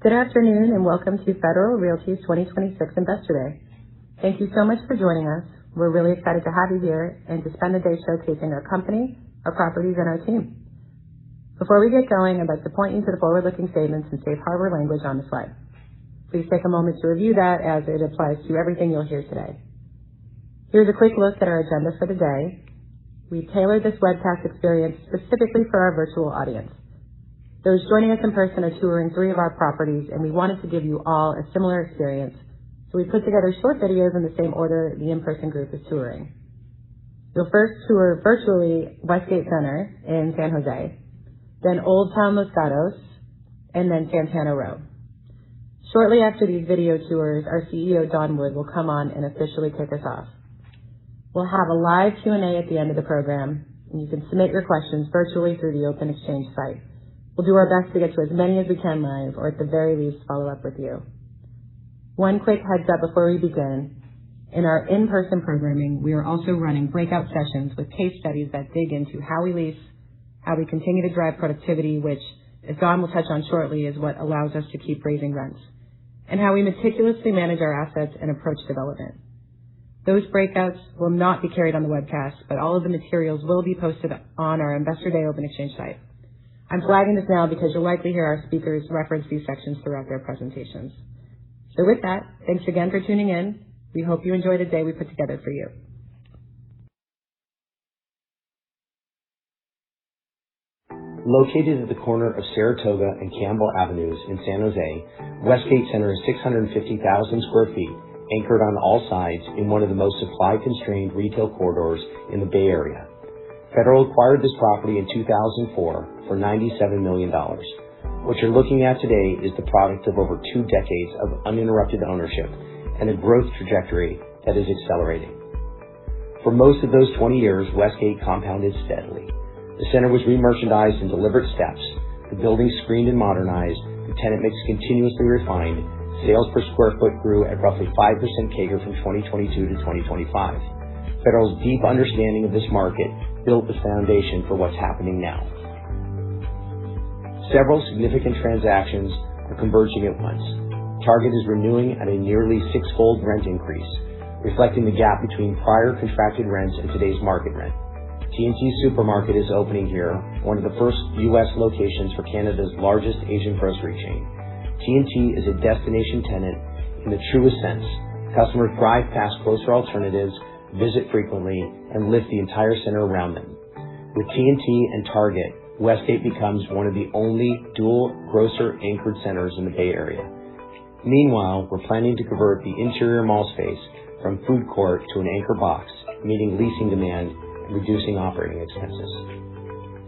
Good afternoon and welcome to Federal Realty's 2026 Investor Day. Thank you so much for joining us. We're really excited to have you here and to spend the day showcasing our company, our properties, and our team. Before we get going, I'd like to point you to the forward-looking statements and safe harbor language on the slide. Please take a moment to review that as it applies to everything you'll hear today. Here's a quick look at our agenda for the day. We've tailored this webcast experience specifically for our virtual audience. Those joining us in person are touring 3 of our properties, and we wanted to give you all a similar experience, so we put together short videos in the same order the in-person group is touring. You'll first tour virtually Westgate Center in San Jose, then Old Town Los Gatos, and then Santana Row. Shortly after these video tours, our CEO Don Wood will come on and officially kick us off. We'll have a live Q&A at the end of the program, and you can submit your questions virtually through the Open Exchange site. We'll do our best to get to as many as we can live, or at the very least, follow up with you. One quick heads up before we begin. In our in-person programming, we are also running breakout sessions with case studies that dig into how we lease, how we continue to drive productivity, which, as Don will touch on shortly, is what allows us to keep raising rents, and how we meticulously manage our assets and approach development. Those breakouts will not be carried on the webcast, but all of the materials will be posted on our Investor Day Open Exchange site. I'm flagging this now because you'll likely hear our speakers reference these sections throughout their presentations. So with that, thanks again for tuning in. We hope you enjoy the day we put together for you. Located at the corner of Saratoga and Campbell Avenues in San Jose, Westgate Center is 650,000 square feet, anchored on all sides in one of the most supply-constrained retail corridors in the Bay Area. Federal acquired this property in 2004 for $97 million. What you're looking at today is the product of over 2 decades of uninterrupted ownership and a growth trajectory that is accelerating. For most of those 20 years, Westgate compounded steadily. The center was re-merchandised in deliberate steps, the building screened and modernized, the tenant mix continuously refined, sales per square foot grew at roughly 5% CAGR from 2022 to 2025. Federal's deep understanding of this market built the foundation for what's happening now. Several significant transactions are converging at once. Target is renewing at a nearly 6-fold rent increase, reflecting the gap between prior contracted rents and today's market rent. T&T Supermarket is opening here, one of the first U.S. locations for Canada's largest Asian grocery chain. T&T is a destination tenant in the truest sense. Customers drive past closer alternatives, visit frequently, and lift the entire center around them. With T&T and Target, Westgate becomes one of the only dual grocer-anchored centers in the Bay Area. Meanwhile, we're planning to convert the interior mall space from food court to an anchor box, meeting leasing demand and reducing operating expenses.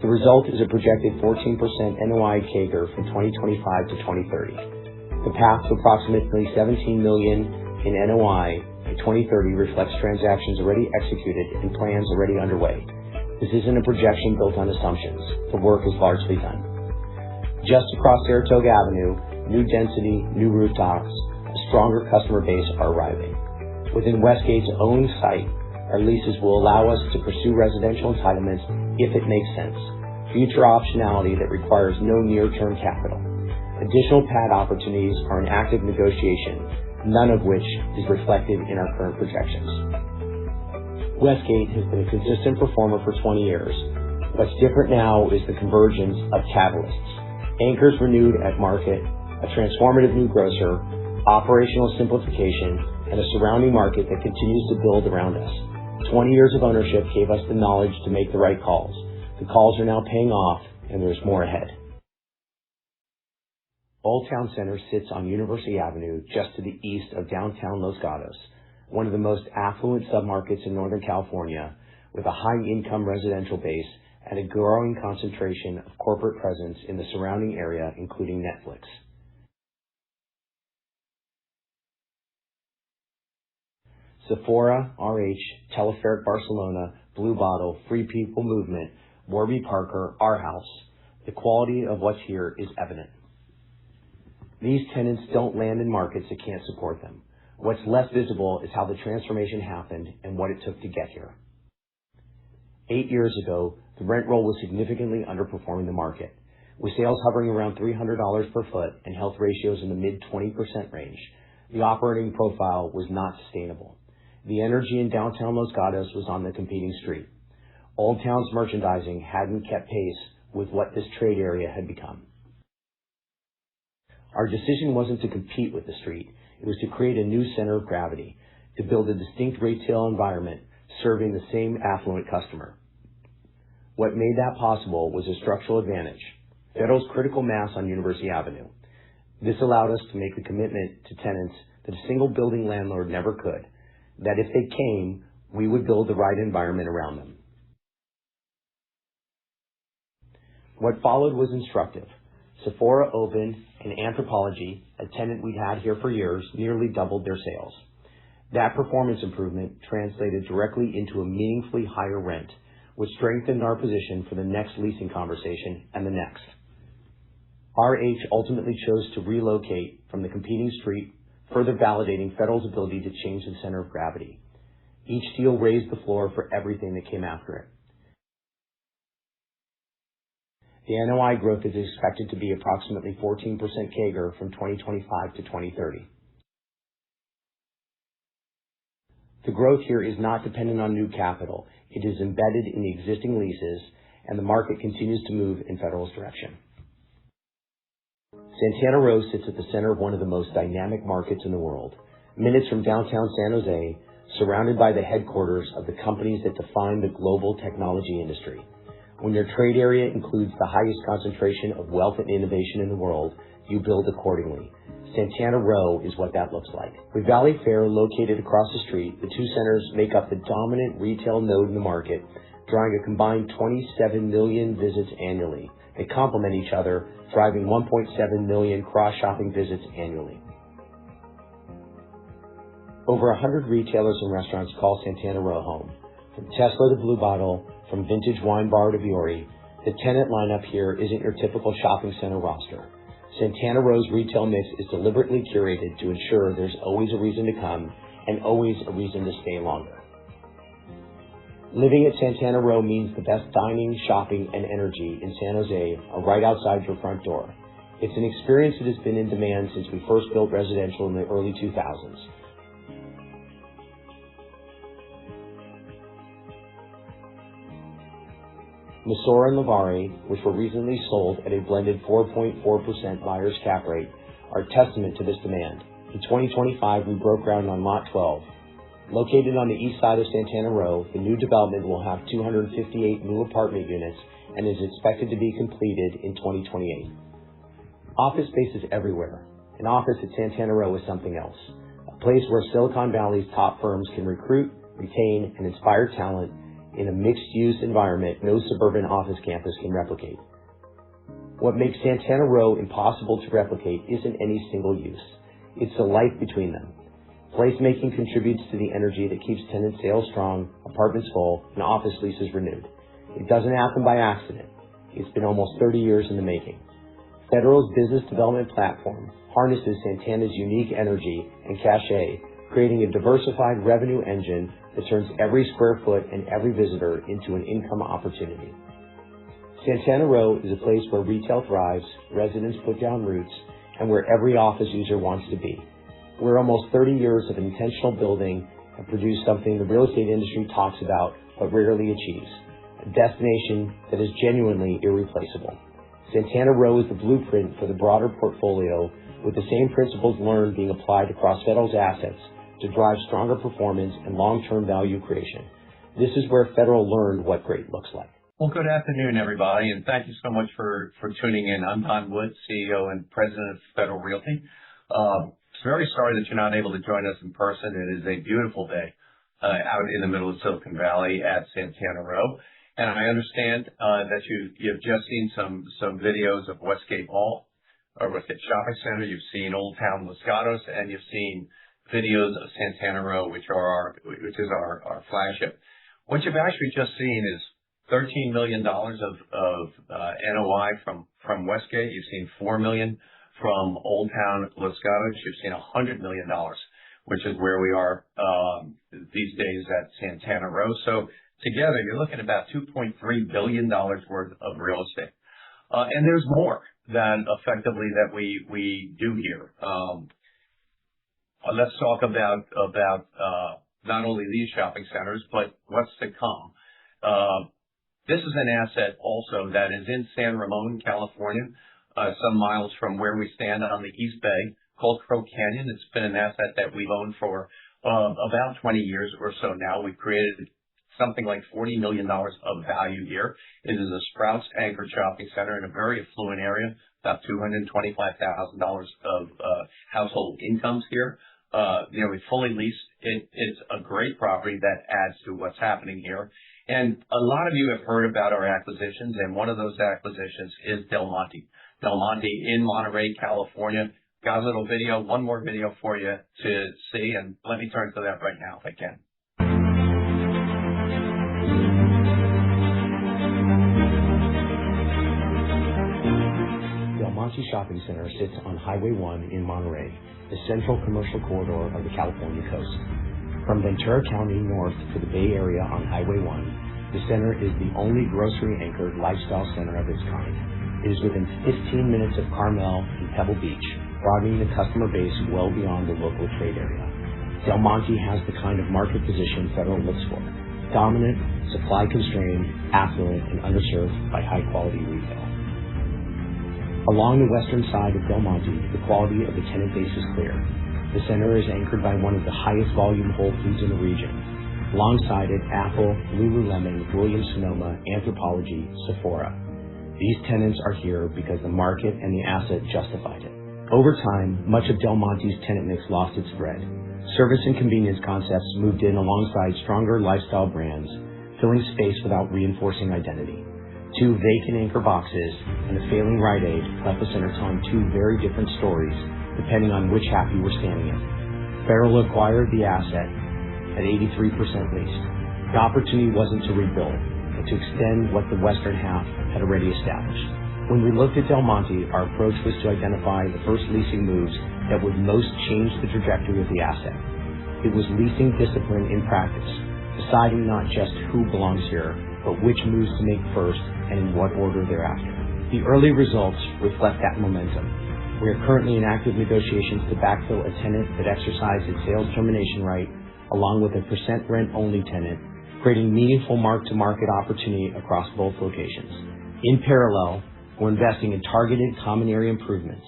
The result is a projected 14% NOI CAGR from 2025 to 2030. The path to approximately $17 million in NOI in 2030 reflects transactions already executed and plans already underway. This isn't a projection built on assumptions. The work is largely done. Just across Saratoga Avenue, new density, new rooftops, a stronger customer base are arriving. Within Westgate's own site, our leases will allow us to pursue residential entitlements if it makes sense. Future optionality that requires no near-term capital. Additional pad opportunities are in active negotiation, none of which is reflected in our current projections. Westgate has been a consistent performer for 20 years. What's different now is the convergence of catalysts. Anchors renewed at market, a transformative new grocer, operational simplification, and a surrounding market that continues to build around us. 20 years of ownership gave us the knowledge to make the right calls. The calls are now paying off, and there's more ahead. Old Town Center sits on University Avenue just to the east of downtown Los Gatos, one of the most affluent submarkets in Northern California, with a high-income residential base and a growing concentration of corporate presence in the surrounding area, including Netflix. Sephora, RH, Teleferic Barcelona, Blue Bottle, Free People Movement, Warby Parker, Our House. The quality of what's here is evident. These tenants don't land in markets that can't support them. What's less visible is how the transformation happened and what it took to get here. 8 years ago, the rent roll was significantly underperforming the market. With sales hovering around $300 per foot and health ratios in the mid-20% range, the operating profile was not sustainable. The energy in downtown Los Gatos was on the competing street. Old Town's merchandising hadn't kept pace with what this trade area had become. Our decision wasn't to compete with the street. It was to create a new center of gravity, to build a distinct retail environment serving the same affluent customer. What made that possible was a structural advantage, Federal's critical mass on University Avenue. This allowed us to make the commitment to tenants that a single building landlord never could, that if they came, we would build the right environment around them. What followed was instructive. Sephora opened, and Anthropologie, a tenant we'd had here for years, nearly doubled their sales. That performance improvement translated directly into a meaningfully higher rent, which strengthened our position for the next leasing conversation and the next. RH ultimately chose to relocate from the competing street, further validating Federal's ability to change the center of gravity. Each deal raised the floor for everything that came after it. The NOI growth is expected to be approximately 14% CAGR from 2025 to 2030. The growth here is not dependent on new capital. It is embedded in the existing leases, and the market continues to move in Federal's direction. Santana Row sits at the center of one of the most dynamic markets in the world, minutes from downtown San Jose, surrounded by the headquarters of the companies that define the global technology industry. When your trade area includes the highest concentration of wealth and innovation in the world, you build accordingly. Santana Row is what that looks like. With Valley Fair located across the street, the two centers make up the dominant retail node in the market, drawing a combined 27 million visits annually. They complement each other, driving 1.7 million cross-shopping visits annually. Over 100 retailers and restaurants call Santana Row home. From Tesla to Blue Bottle, from Vintage Wine Bar to Viore, the tenant lineup here isn't your typical shopping center roster. Santana Row's retail mix is deliberately curated to ensure there's always a reason to come and always a reason to stay longer. Living at Santana Row means the best dining, shopping, and energy in San Jose are right outside your front door. It's an experience that has been in demand since we first built residential in the early 2000s. Misora and Lavari, which were recently sold at a blended 4.4% buyer's cap rate, are a testament to this demand. In 2025, we broke ground on Lot 12. Located on the east side of Santana Row, the new development will have 258 new apartment units and is expected to be completed in 2028. Office space is everywhere. An office at Santana Row is something else, a place where Silicon Valley's top firms can recruit, retain, and inspire talent in a mixed-use environment no suburban office campus can replicate. What makes Santana Row impossible to replicate isn't any single use. It's the life between them. Placemaking contributes to the energy that keeps tenant sales strong, apartments full, and office leases renewed. It doesn't happen by accident. It's been almost 30 years in the making. Federal's business development platform harnesses Santana's unique energy and cachet, creating a diversified revenue engine that turns every square foot and every visitor into an income opportunity. Santana Row is a place where retail thrives, residents put down roots, and where every office user wants to be. We're almost 30 years of intentional building and produced something the real estate industry talks about but rarely achieves, a destination that is genuinely irreplaceable. Santana Row is the blueprint for the broader portfolio, with the same principles learned being applied across Federal's assets to drive stronger performance and long-term value creation. This is where Federal learned what great looks like. Well, good afternoon, everybody, and thank you so much for tuning in. I'm Don Wood, CEO and President of Federal Realty. Very sorry that you're not able to join us in person. It is a beautiful day out in the middle of Silicon Valley at Santana Row. And I understand that you've just seen some videos of Westgate Mall or Westgate Shopping Center. You've seen Old Town Los Gatos, and you've seen videos of Santana Row, which is our flagship. What you've actually just seen is $13 million of NOI from Westgate. You've seen $4 million from Old Town Los Gatos. You've seen $100 million, which is where we are these days at Santana Row. So together, you're looking at about $2.3 billion worth of real estate. And there's more than effectively that we do here. Let's talk about not only these shopping centers, but what's to come. This is an asset also that is in San Ramon, California, some miles from where we stand on the East Bay, called Crow Canyon. It's been an asset that we've owned for about 20 years or so now. We've created something like $40 million of value here. It is a Sprouts anchored shopping center in a very affluent area, about $225,000 of household incomes here. We fully leased. It's a great property that adds to what's happening here. And a lot of you have heard about our acquisitions, and one of those acquisitions is Del Monte. Del Monte in Monterey, California. Got a little video, one more video for you to see, and let me turn to that right now if I can. Del Monte Shopping Center sits on Highway 1 in Monterey, the central commercial corridor of the California coast. From Ventura County north to the Bay Area on Highway 1, the center is the only grocery-anchored lifestyle center of its kind. It is within 15 minutes of Carmel and Pebble Beach, broadening the customer base well beyond the local trade area. Del Monte has the kind of market position Federal looks for: dominant, supply-constrained, affluent, and underserved by high-quality retail. Along the western side of Del Monte, the quality of the tenant base is clear. The center is anchored by one of the highest volume Whole Foods in the region. Alongside it, Apple, Lululemon, Williams-Sonoma, Anthropologie, Sephora. These tenants are here because the market and the asset justified it. Over time, much of Del Monte's tenant mix lost its thread. Service and convenience concepts moved in alongside stronger lifestyle brands, filling space without reinforcing identity. Two vacant anchor boxes and a failing Rite Aid left the center telling two very different stories depending on which half you were standing in. Federal acquired the asset at 83% leased. The opportunity wasn't to rebuild, but to extend what the western half had already established. When we looked at Del Monte, our approach was to identify the first leasing moves that would most change the trajectory of the asset. It was leasing discipline in practice, deciding not just who belongs here, but which moves to make first and in what order thereafter. The early results reflect that momentum. We are currently in active negotiations to backfill a tenant that exercised its sales termination right, along with a % rent only tenant, creating meaningful mark-to-market opportunity across both locations. In parallel, we're investing in targeted common area improvements,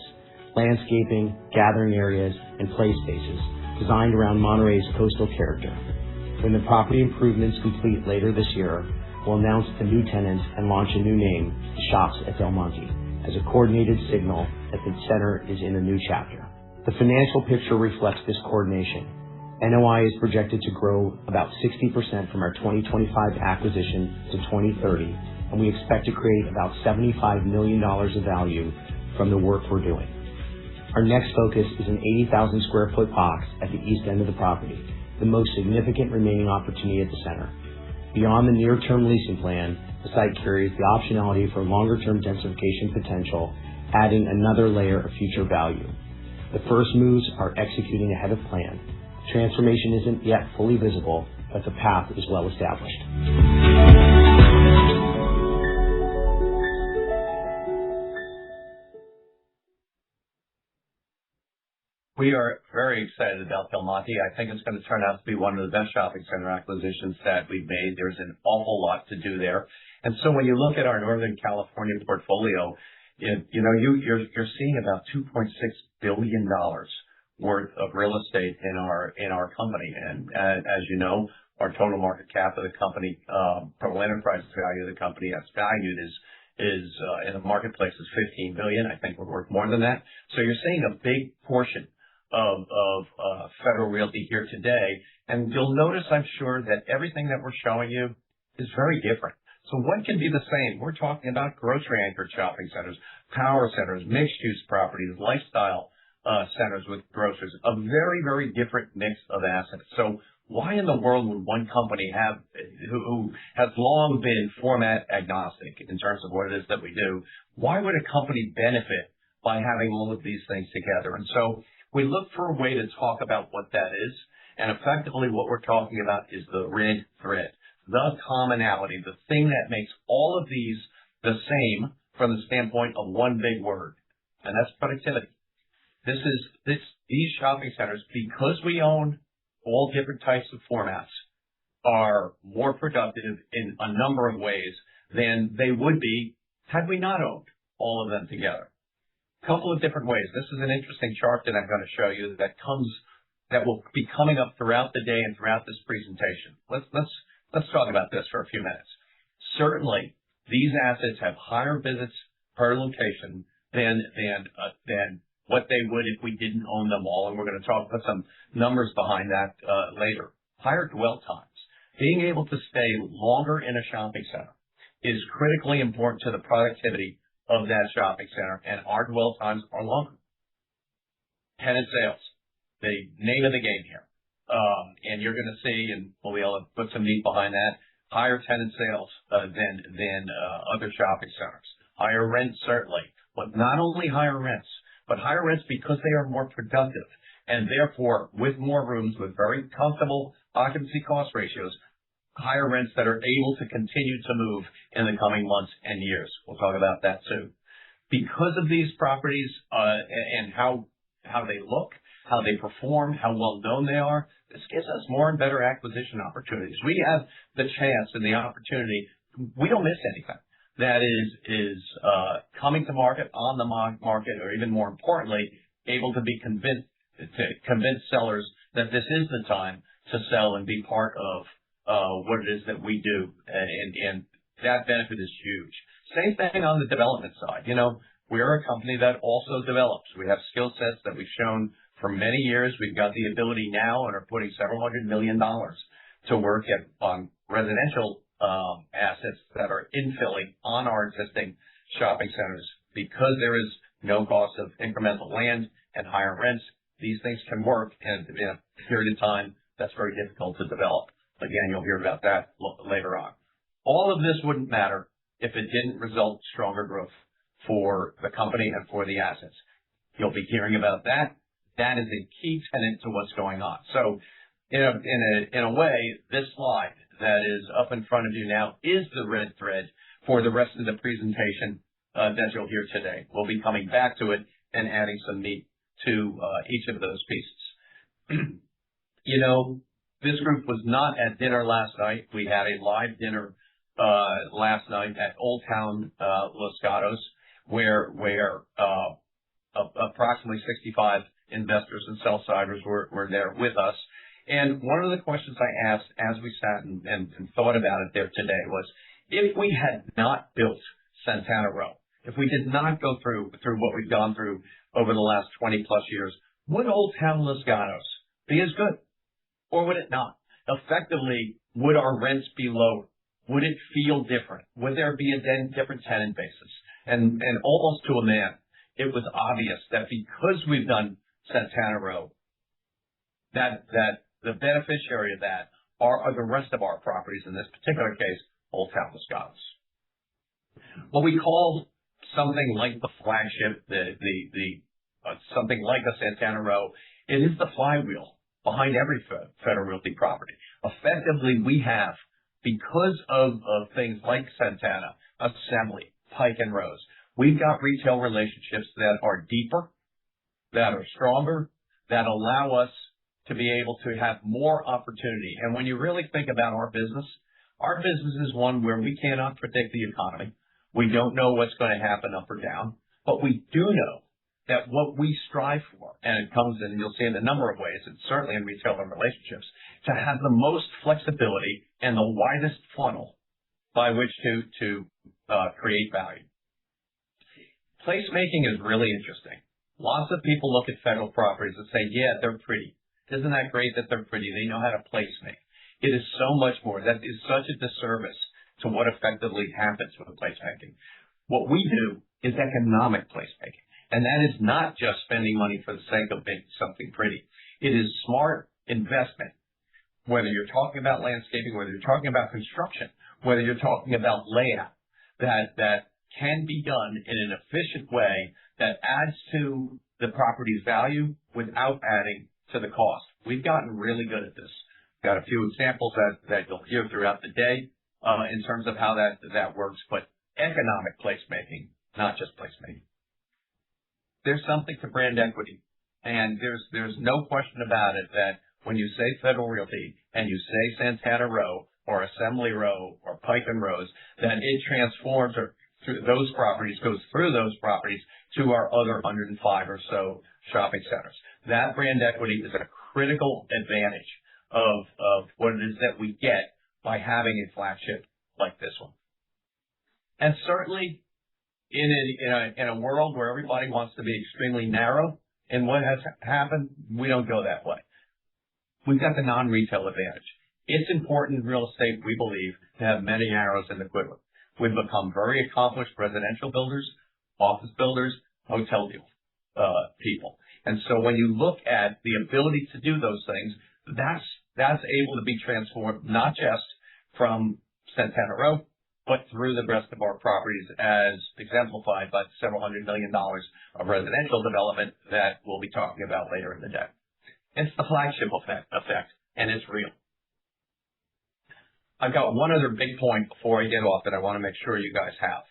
landscaping, gathering areas, and play spaces designed around Monterey's coastal character. When the property improvements complete later this year, we'll announce the new tenants and launch a new name, Shops at Del Monte, as a coordinated signal that the center is in a new chapter. The financial picture reflects this coordination. NOI is projected to grow about 60% from our 2025 acquisition to 2030, and we expect to create about $75 million of value from the work we're doing. Our next focus is an 80,000 square foot box at the east end of the property, the most significant remaining opportunity at the center. Beyond the near-term leasing plan, the site carries the optionality for longer-term densification potential, adding another layer of future value. The first moves are executing ahead of plan. Transformation isn't yet fully visible, but the path is well established. We are very excited about Del Monte. I think it's going to turn out to be one of the best shopping center acquisitions that we've made. There's an awful lot to do there. And so when you look at our Northern California portfolio, you're seeing about $2.6 billion worth of real estate in our company. And as you know, our total market cap of the company, total enterprise value of the company as valued is in the marketplace is $15 billion. I think we're worth more than that. So you're seeing a big portion of Federal Realty here today. And you'll notice, I'm sure, that everything that we're showing you is very different. So what can be the same? We're talking about grocery-anchored shopping centers, power centers, mixed-use properties, lifestyle centers with grocers, a very, very different mix of assets. So why in the world would one company who has long been format agnostic in terms of what it is that we do, why would a company benefit by having all of these things together? And so we look for a way to talk about what that is. And effectively what we're talking about is the red thread, the commonality, the thing that makes all of these the same from the standpoint of one big word, and that's productivity. These shopping centers, because we own all different types of formats, are more productive in a number of ways than they would be had we not owned all of them together. A couple of different ways. This is an interesting chart that I'm going to show you that will be coming up throughout the day and throughout this presentation. Let's talk about this for a few minutes. Certainly, these assets have higher visits per location than what they would if we didn't own them all, and we're going to put some numbers behind that later. Higher dwell times. Being able to stay longer in a shopping center is critically important to the productivity of that shopping center, and our dwell times are longer. Tenant sales, the name of the game here. And you're going to see, and we'll be able to put some meat behind that, higher tenant sales than other shopping centers. Higher rents, certainly, but not only higher rents, but higher rents because they are more productive, and therefore, with more rooms, with very comfortable occupancy cost ratios, higher rents that are able to continue to move in the coming months and years. We'll talk about that soon. Because of these properties and how they look, how they perform, how well known they are, this gives us more and better acquisition opportunities. We have the chance and the opportunity. We don't miss anything that is coming to market, on the market, or even more importantly, able to convince sellers that this is the time to sell and be part of what it is that we do, and that benefit is huge. Same thing on the development side. We're a company that also develops. We have skill sets that we've shown for many years. We've got the ability now and are putting several $100 million to work on residential assets that are infilling on our existing shopping centers. Because there is no cost of incremental land and higher rents, these things can work, and in a period of time that's very difficult to develop. Again, you'll hear about that later on. All of this wouldn't matter if it didn't result in stronger growth for the company and for the assets. You'll be hearing about that. That is a key tenet to what's going on. So in a way, this slide that is up in front of you now is the red thread for the rest of the presentation that you'll hear today. We'll be coming back to it and adding some meat to each of those pieces. This group was not at dinner last night. We had a live dinner last night at Old Town Los Gatos, where approximately 65 investors and sell-siders were there with us. And one of the questions I asked as we sat and thought about it there today was, if we had not built Santana Row, if we did not go through what we've gone through over the last 20 plus years, would Old Town Los Gatos be as good? Or would it not? Effectively, would our rents be lower? Would it feel different? Would there be a different tenant basis? And almost to a man, it was obvious that because we've done Santana Row, that the beneficiary of that are the rest of our properties, in this particular case, Old Town Los Gatos. What we call something like the flagship, something like a Santana Row, it is the flywheel behind every Federal Realty property. Effectively, we have, because of things like Santana, Assembly, Pike and Rose, we've got retail relationships that are deeper, that are stronger, that allow us to be able to have more opportunity. And when you really think about our business is one where we cannot predict the economy. We don't know what's going to happen up or down, but we do know that what we strive for, and it comes in, you'll see in a number of ways, and certainly in retailer relationships, to have the most flexibility and the widest funnel by which to create value. Placemaking is really interesting. Lots of people look at federal properties and say, yeah, they're pretty. Isn't that great that they're pretty? They know how to placemake. It is so much more. That is such a disservice to what effectively happens with placemaking. What we do is economic placemaking. And that is not just spending money for the sake of making something pretty. It is smart investment, whether you're talking about landscaping, whether you're talking about construction, whether you're talking about layout, that can be done in an efficient way that adds to the property's value without adding to the cost. We've gotten really good at this. Got a few examples that you'll hear throughout the day in terms of how that works, but economic placemaking not just placemaking. There's something to brand equity, and there's no question about it that when you say Federal Realty and you say Santana Row or Assembly Row or Pike and Rose, that it transforms or through those properties, goes through those properties to our other 105 or so shopping centers. That brand equity is a critical advantage of what it is that we get by having a flagship like this one. And certainly in a world where everybody wants to be extremely narrow in what has happened, we don't go that way. We've got the non-retail advantage. It's important in real estate, we believe, to have many arrows in the quiver. We've become very accomplished residential builders, office builders, hotel people. And so when you look at the ability to do those things, that's able to be transformed not just from Santana Row, but through the rest of our properties as exemplified by several $100 million of residential development that we'll be talking about later in the day. It's the flagship effect, and it's real. I've got one other big point before I get off that I want to make sure you guys have.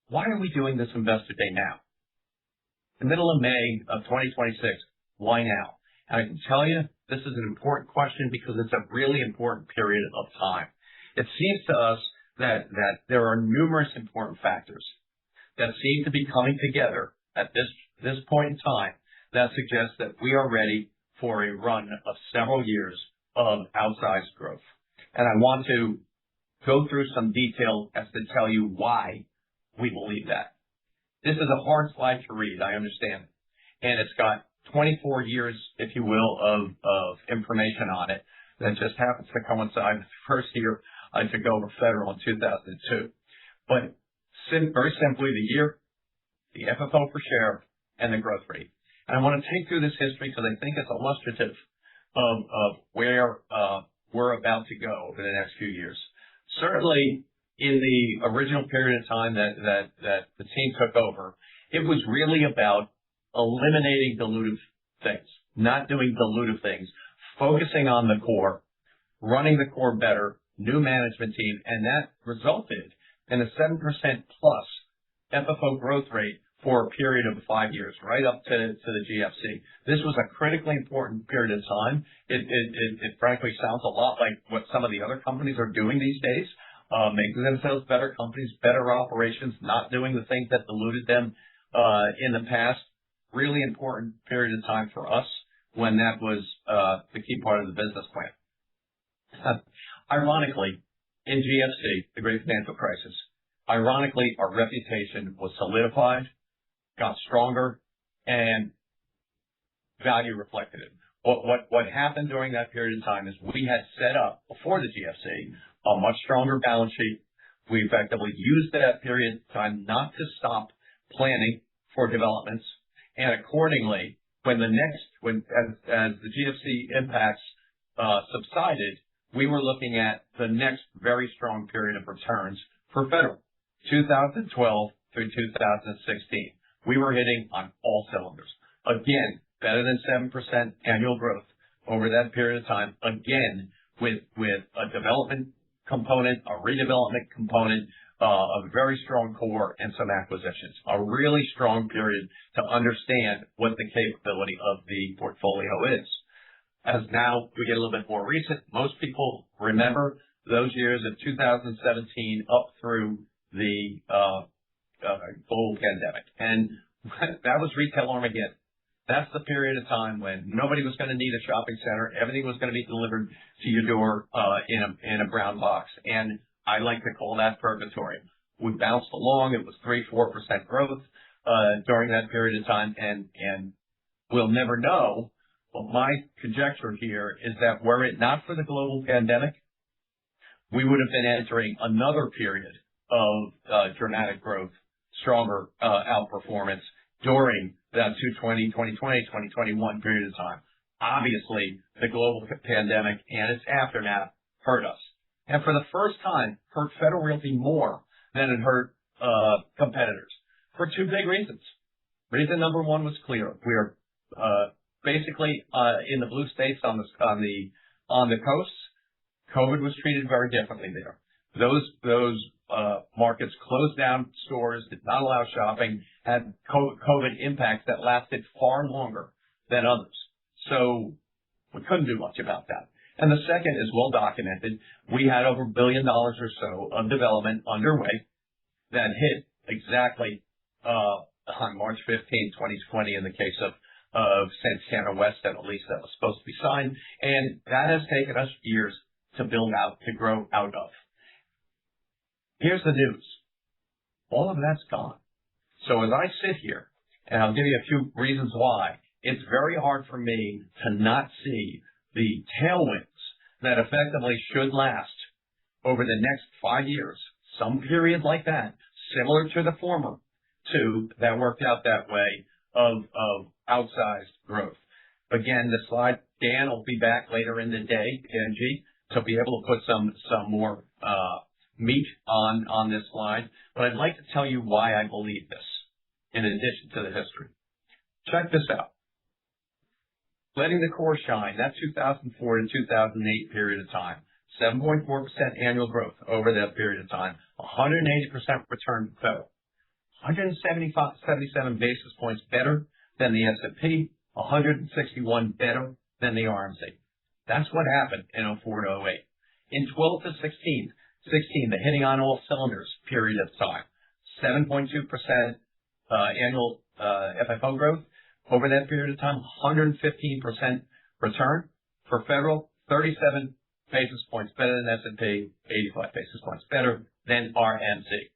Why are we doing this Investor Day now? The middle of May of 2026, why now? And I can tell you, this is an important question because it's a really important period of time. It seems to us that there are numerous important factors that seem to be coming together at this point in time that suggests that we are ready for a run of several years of outsized growth. And I want to go through some detail as to tell you why we believe that. This is a hard slide to read, I understand. And it's got 24 years, if you will, of information on it that just happens to coincide with the first year I took over federal in 2002. But very simply, the year, the FFO per share, and the growth rate. And I want to take through this history because I think it's illustrative of where we're about to go over the next few years. Certainly, in the original period of time that the team took over, it was really about eliminating dilutive things, not doing dilutive things, focusing on the core, running the core better, new management team, and that resulted in a 7% plus FFO growth rate for a period of 5 years, right up to the GFC. This was a critically important period of time. It frankly sounds a lot like what some of the other companies are doing these days, making themselves better companies, better operations, not doing the things that diluted them in the past. Really important period of time for us when that was the key part of the business plan. Ironically, in GFC, the Great Financial Crisis, ironically, our reputation was solidified, got stronger, and value reflected it. What happened during that period of time is we had set up, before the GFC, a much stronger balance sheet. We effectively used that period of time not to stop planning for developments, and accordingly, as the GFC impacts subsided, we were looking at the next very strong period of returns for federal, 2012 through 2016. We were hitting on all cylinders. Again, better than 7% annual growth over that period of time. Again, with a development component, a redevelopment component, a very strong core, and some acquisitions. A really strong period to understand what the capability of the portfolio is. As now we get a little bit more recent, most people remember those years of 2017 up through the global pandemic. And that was retail Armageddon. That's the period of time when nobody was going to need a shopping center. Everything was going to be delivered to your door in a brown box. And I like to call that purgatory. We bounced along. It was 3-4% growth during that period of time. And we'll never know. But my conjecture here is that were it not for the global pandemic, we would have been entering another period of dramatic growth, stronger outperformance during that 2020, 2021 period of time. Obviously, the global pandemic and its aftermath hurt us. And for the first time, hurt Federal Realty more than it hurt competitors for two big reasons. Reason number one was clear. We are basically in the blue states on the coasts. COVID was treated very differently there. Those markets closed down stores, did not allow shopping, had COVID impacts that lasted far longer than others. So we couldn't do much about that. And the second is well documented. We had over $1 billion or so of development underway that hit exactly on March 15, 2020 in the case of Santana West, at least that was supposed to be signed. And that has taken us years to build out, to grow out of. Here's the news. All of that's gone. So as I sit here, and I'll give you a few reasons why, it's very hard for me to not see the tailwinds that effectively should last over the next 5 years, some period like that, similar to the former two that worked out that way of outsized growth. Again, the slide, Dan will be back later in the day, NG, to be able to put some more meat on this slide. But I'd like to tell you why I believe this, in addition to the history. Check this out. Letting the core shine, that 2004 to 2008 period of time, 7.4% annual growth over that period of time, 180% return to federal, 177 basis points better than the S&P, 161 better than the RMC. That's what happened in 04 to 08. In 12 to 16, the hitting on all cylinders period of time, 7.2% annual FFO growth over that period of time, 115% return for federal, 37 basis points better than S&P, 85 basis points better than RMC.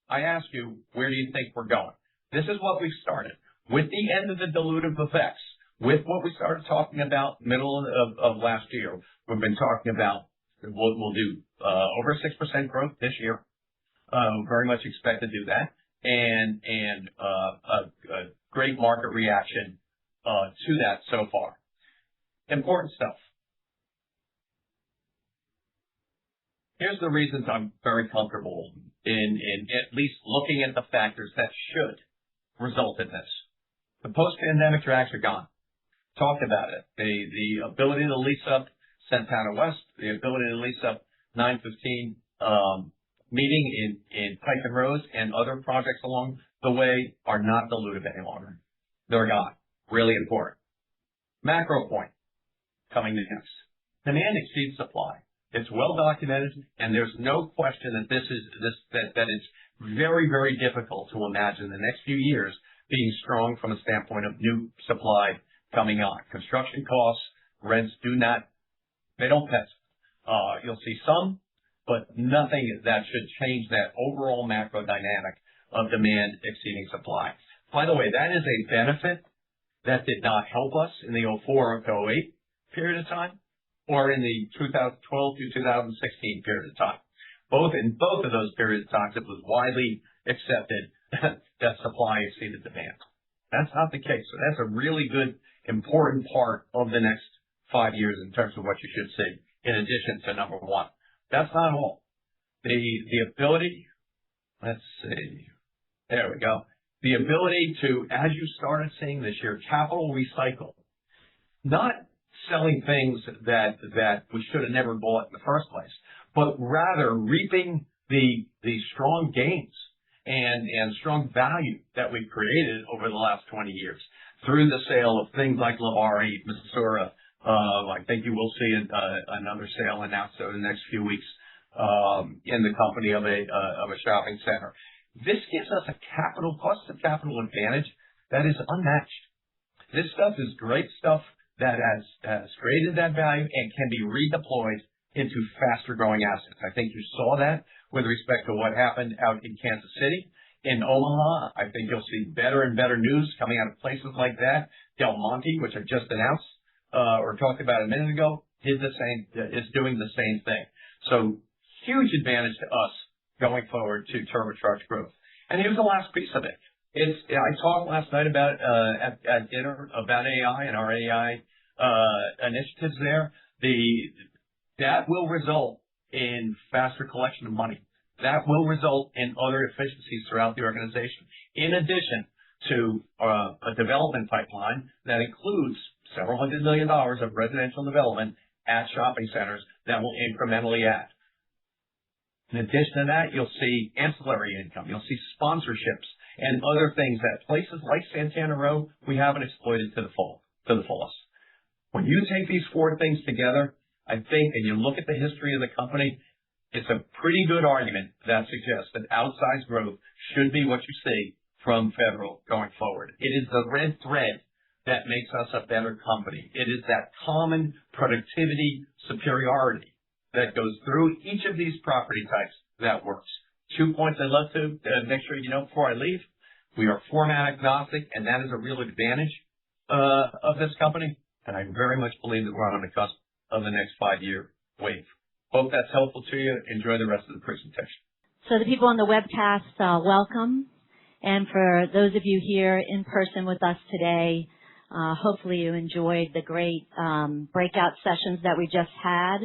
I ask you, where do you think we're going? This is what we've started. With the end of the dilutive effects, with what we started talking about middle of last year, we've been talking about we'll do over 6% growth this year. Very much expect to do that. And a great market reaction to that so far. Important stuff. Here's the reasons I'm very comfortable in at least looking at the factors that should result in this. The post-pandemic drags are gone. Talked about it. The ability to lease up Santana West, the ability to lease up 915 Meeting in Pike and Rose, and other projects along the way are not dilutive any longer. They're gone. Really important. Macro point coming next. Demand exceeds supply. It's well documented, and there's no question that that it's very, very difficult to imagine the next few years being strong from a standpoint of new supply coming on. Construction costs, rents they don't pencil. You'll see some, but nothing that should change that overall macro dynamic of demand exceeding supply. By the way, that is a benefit that did not help us in the 04 to 08 period of time, or in the 2012 to 2016 period of time. In both of those periods of time, it was widely accepted that supply exceeded demand. That's not the case. So that's a really good, important part of the next 5 years in terms of what you should see, in addition to number one. That's not all. The ability, let's see, there we go. The ability to, as you started seeing this year, capital recycle, not selling things that we should have never bought in the first place, but rather reaping the strong gains and strong value that we've created over the last 20 years through the sale of things like Lavari, Missouri. I think you will see another sale announced over the next few weeks in the company of a shopping center. This gives us a cost of capital advantage that is unmatched. This stuff is great stuff that has created that value and can be redeployed into faster growing assets. I think you saw that with respect to what happened out in Kansas City. In Omaha, I think you'll see better and better news coming out of places like that. Del Monte, which I just announced or talked about a minute ago, is doing the same thing. So huge advantage to us going forward to turbocharge growth. And here's the last piece of it. I talked last night about at dinner about AI and our AI initiatives there. That will result in faster collection of money. That will result in other efficiencies throughout the organization, in addition to a development pipeline that includes several $100 million of residential development at shopping centers that will incrementally add. In addition to that, you'll see ancillary income. You'll see sponsorships and other things that places like Santana Row, we haven't exploited to the fullest. When you take these four things together, I think, and you look at the history of the company, it's a pretty good argument that suggests that outsized growth should be what you see from Federal going forward. It is the red thread that makes us a better company. It is that common productivity superiority that goes through each of these property types that works. 2 points I'd love to make sure you know before I leave. We are format agnostic, and that is a real advantage of this company. And I very much believe that we're on the cusp of the next 5-year wave. Hope that's helpful to you. Enjoy the rest of the presentation. So the people on the webcast, welcome. And for those of you here in person with us today, hopefully you enjoyed the great breakout sessions that we just had,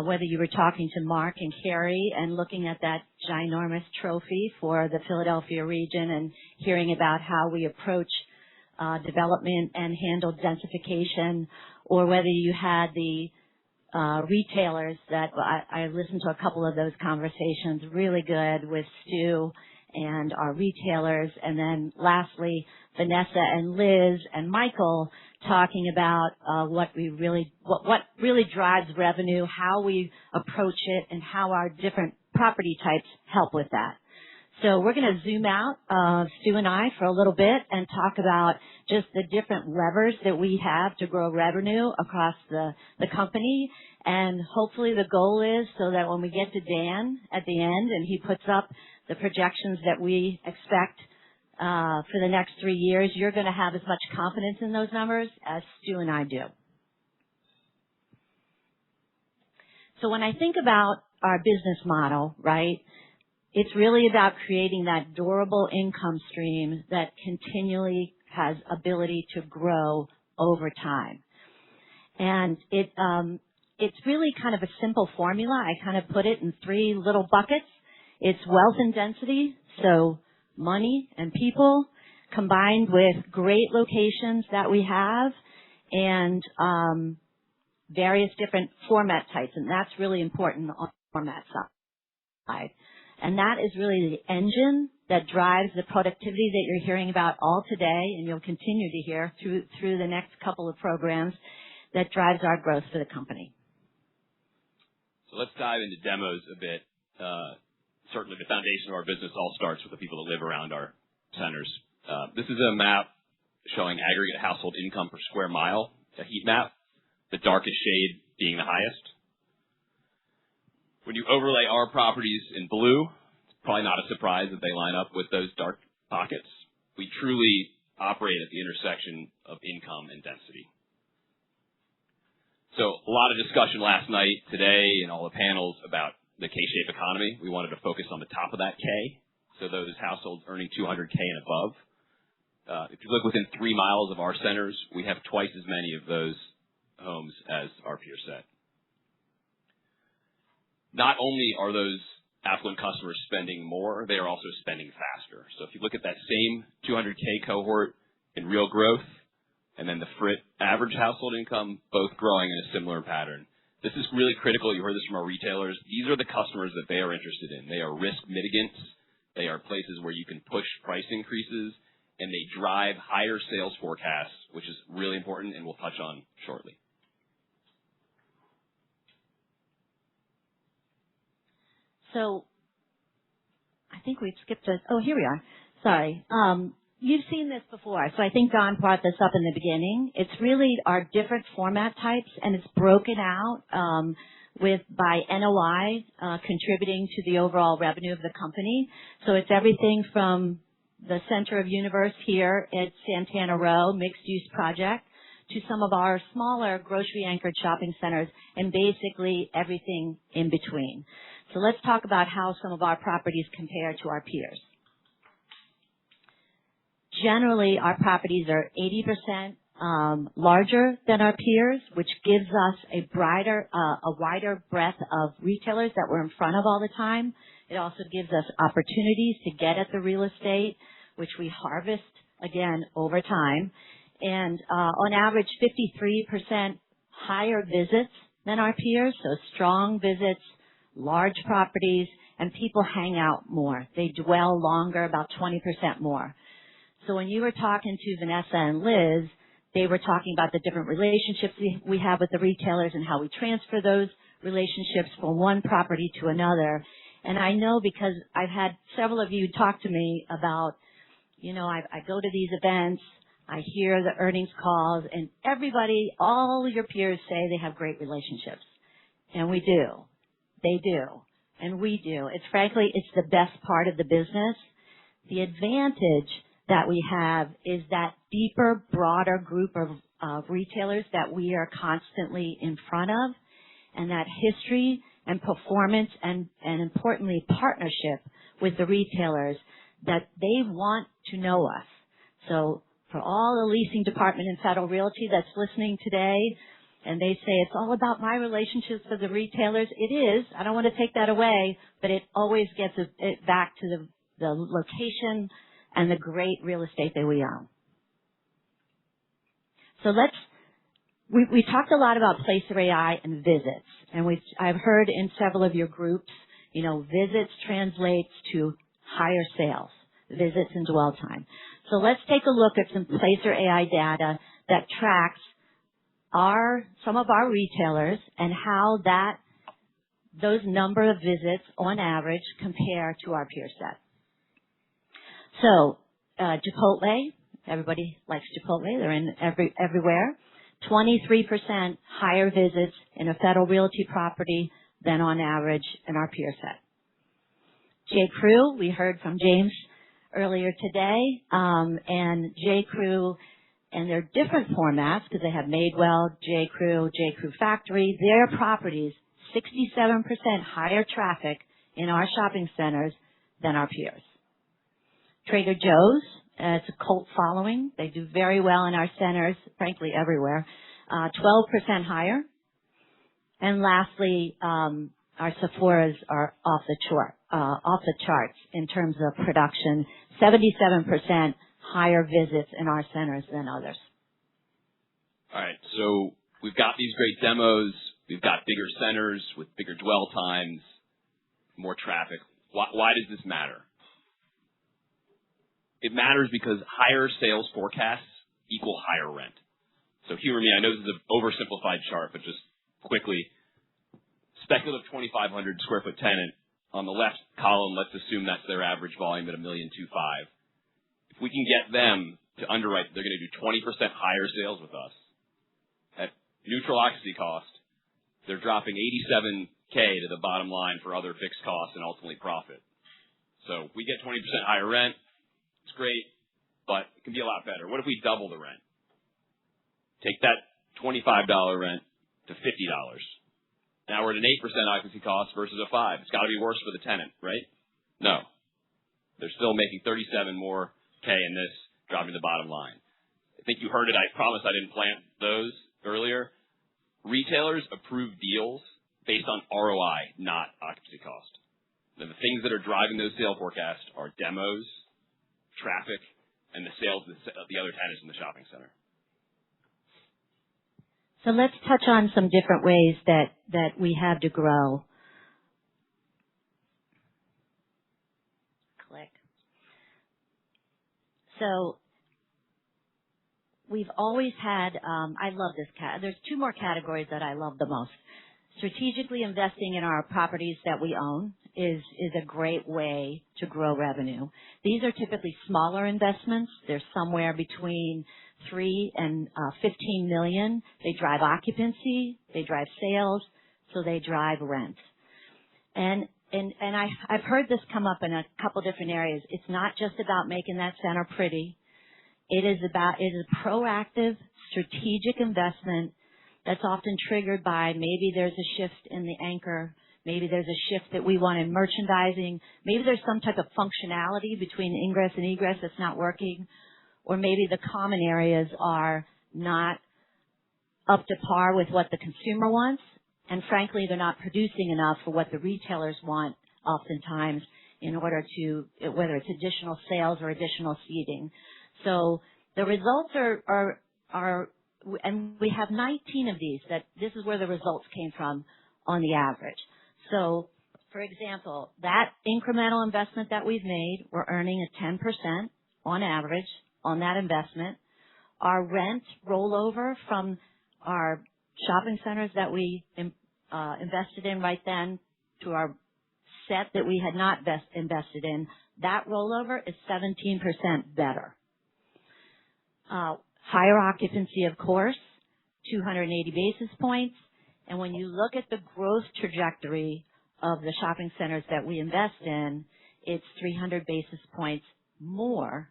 whether you were talking to Mark and Carrie and looking at that ginormous trophy for the Philadelphia region and hearing about how we approach development and handle densification, or whether you had the retailers that I listened to a couple of those conversations, really good with Stu and our retailers. And then lastly, Vanessa and Liz and Michael talking about what really drives revenue, how we approach it, and how our different property types help with that. So we're going to zoom out, Stu and I, for a little bit and talk about just the different levers that we have to grow revenue across the company. And hopefully the goal is so that when we get to Dan at the end and he puts up the projections that we expect for the next 3 years, you're going to have as much confidence in those numbers as Stu and I do. So when I think about our business model, right, it's really about creating that durable income stream that continually has ability to grow over time. And it's really kind of a simple formula. I kind of put it in 3 little buckets. It's wealth and density, so money and people, combined with great locations that we have and various different format types. And that's really important on the format side. And that is really the engine that drives the productivity that you're hearing about all today, and you'll continue to hear through the next couple of programs, that drives our growth for the company. So let's dive into demos a bit. Certainly the foundation of our business all starts with the people that live around our centers. This is a map showing aggregate household income per square mile, a heat map, the darkest shade being the highest. When you overlay our properties in blue, it's probably not a surprise that they line up with those dark pockets. We truly operate at the intersection of income and density. So a lot of discussion last night, today, in all the panels about the K-shaped economy. We wanted to focus on the top of that K, so those households earning $200K and above. If you look within 3 miles of our centers, we have twice as many of those homes as our peer set. Not only are those affluent customers spending more, they are also spending faster. So if you look at that same 200K cohort in real growth, and then the FRIT average household income, both growing in a similar pattern. This is really critical. You heard this from our retailers. These are the customers that they are interested in. They are risk mitigants. They are places where you can push price increases, and they drive higher sales forecasts, which is really important, and we'll touch on shortly. So I think we've skipped a, oh, here we are. Sorry. You've seen this before, so I think Don brought this up in the beginning. It's really our different format types, and it's broken out by NOI contributing to the overall revenue of the company. So it's everything from the center of universe here at Santana Row, mixed-use project, to some of our smaller grocery-anchored shopping centers, and basically everything in between. So let's talk about how some of our properties compare to our peers. Generally, our properties are 80% larger than our peers, which gives us a wider breadth of retailers that we're in front of all the time. It also gives us opportunities to get at the real estate, which we harvest, again, over time. And on average, 53% higher visits than our peers, so strong visits, large properties, and people hang out more. They dwell longer, about 20% more. So when you were talking to Vanessa and Liz, they were talking about the different relationships we have with the retailers and how we transfer those relationships from one property to another. And I know because I've had several of you talk to me about, I go to these events, I hear the earnings calls, and everybody, all your peers say they have great relationships. And we do. They do. And we do. Frankly, it's the best part of the business. The advantage that we have is that deeper, broader group of retailers that we are constantly in front of, and that history and performance and importantly, partnership with the retailers, that they want to know us. So for all the leasing department in Federal Realty that's listening today, and they say it's all about my relationships with the retailers, it is. I don't want to take that away, but it always gets it back to the location and the great real estate that we own. So we talked a lot about Placer AI and visits, and I've heard in several of your groups, visits translates to higher sales, visits and dwell time. So let's take a look at some Placer AI data that tracks some of our retailers and how those number of visits on average compare to our peer set. So Chipotle, everybody likes Chipotle. They're in everywhere. 23% higher visits in a Federal Realty property than on average in our peer set. J.Crew, we heard from James earlier today, and J.Crew, and they're different formats because they have Madewell, J.Crew, J.Crew Factory. Their properties, 67% higher traffic in our shopping centers than our peers. Trader Joe's, it's a cult following. They do very well in our centers, frankly everywhere. 12% higher. And lastly, our Sephora's are off the charts in terms of production. 77% higher visits in our centers than others. All right, so we've got these great demos. We've got bigger centers with bigger dwell times, more traffic. Why does this matter? It matters because higher sales forecasts equal higher rent. So humor me, I know this is an oversimplified chart, but just quickly, speculative 2,500 square foot tenant on the left column, let's assume that's their average volume at $1.25 million. If we can get them to underwrite, they're going to do 20% higher sales with us at neutral occupancy cost. They're dropping $87K to the bottom line for other fixed costs and ultimately profit. So we get 20% higher rent. It's great, but it can be a lot better. What if we double the rent? Take that $25 rent to $50. Now we're at an 8% occupancy cost versus a 5. It's got to be worse for the tenant, right? No. They're still making 37 more K in this, dropping the bottom line. I think you heard it. I promise I didn't plant those earlier. Retailers approve deals based on ROI, not occupancy cost. And the things that are driving those sale forecasts are demos, traffic, and the sales of the other tenants in the shopping center. So let's touch on some different ways that we have to grow. Click. So we've always had, I love this there's two more categories that I love the most. Strategically investing in our properties that we own is a great way to grow revenue. These are typically smaller investments. They're somewhere between $3 and $15 million. They drive occupancy, they drive sales, so they drive rent. And I've heard this come up in a couple different areas. It's not just about making that center pretty. It is a proactive, strategic investment that's often triggered by maybe there's a shift in the anchor. Maybe there's a shift that we want in merchandising. Maybe there's some type of functionality between ingress and egress that's not working. Or maybe the common areas are not up to par with what the consumer wants. And frankly, they're not producing enough for what the retailers want oftentimes in order to, whether it's additional sales or additional seating. So the results are and we have 19 of these this is where the results came from on the average. So For example, that incremental investment that we've made, we're earning a 10% on average on that investment. Our rent rollover from our shopping centers that we invested in right then to our set that we had not invested in, that rollover is 17% better. Higher occupancy, of course, 280 basis points. And when you look at the growth trajectory of the shopping centers that we invest in, it's 300 basis points more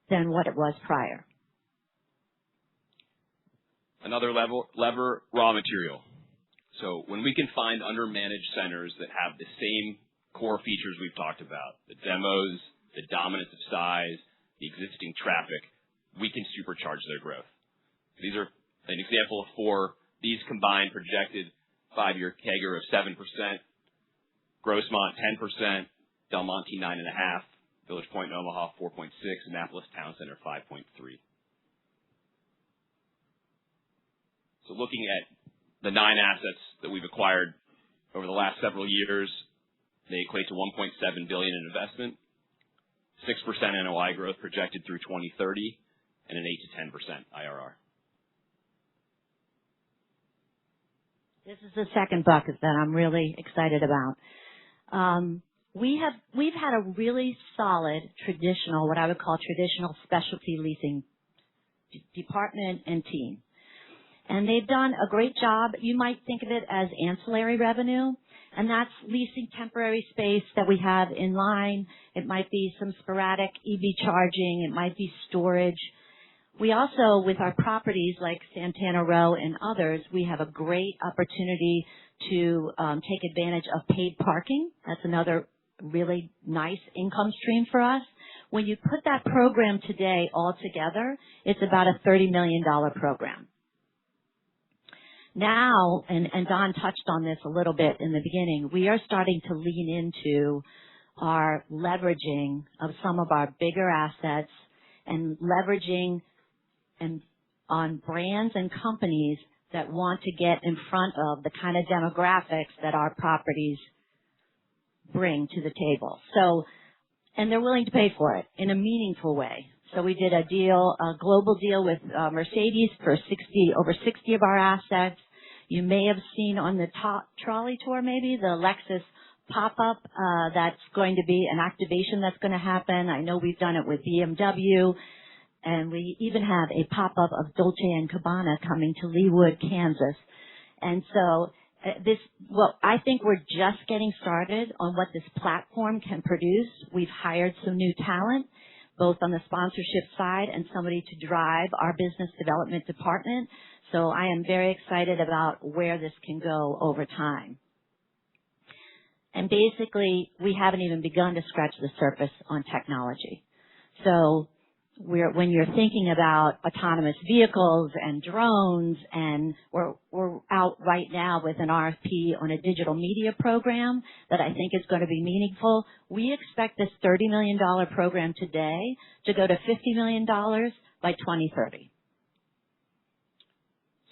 than what it was prior. Another lever, raw material. So when we can find undermanaged centers that have the same core features we've talked about, the demos, the dominance of size, the existing traffic, we can supercharge their growth. These are an example of 4. These combined projected 5-year CAGR of 7%, Grossmont 10%, Del Monte 9.5%, Village Point and Omaha 4.6%, Annapolis Town Center 5.3%. So looking at the 9 assets that we've acquired over the last several years, they equate to $1.7 billion in investment, 6% NOI growth projected through 2030, and an 8 to 10% IRR. This is the second bucket that I'm really excited about. We've had a really solid traditional, what I would call traditional specialty leasing department and team. And they've done a great job. You might think of it as ancillary revenue, and that's leasing temporary space that we have in line. It might be some sporadic EV charging. It might be storage. We also, with our properties like Santana Row and others, we have a great opportunity to take advantage of paid parking. That's another really nice income stream for us. When you put that program today all together, it's about a $30 million program. Now, and Don touched on this a little bit in the beginning, we are starting to lean into our leveraging of some of our bigger assets and leveraging and on brands and companies that want to get in front of the kind of demographics that our properties bring to the table. So, and they're willing to pay for it in a meaningful way. So we did a global deal with Mercedes for over 60 of our assets. You may have seen on the top trolley tour, maybe the Lexus pop-up, that's going to be an activation that's going to happen. I know we've done it with BMW. And we even have a pop-up of Dolce & Gabbana coming to Leawood, Kansas. And so I think we're just getting started on what this platform can produce. We've hired some new talent, both on the sponsorship side and somebody to drive our business development department. So I am very excited about where this can go over time. And basically, we haven't even begun to scratch the surface on technology. So when you're thinking about autonomous vehicles and drones, and we're out right now with an RFP on a digital media program that I think is going to be meaningful. We expect this $30 million program today to go to $50 million by 2030.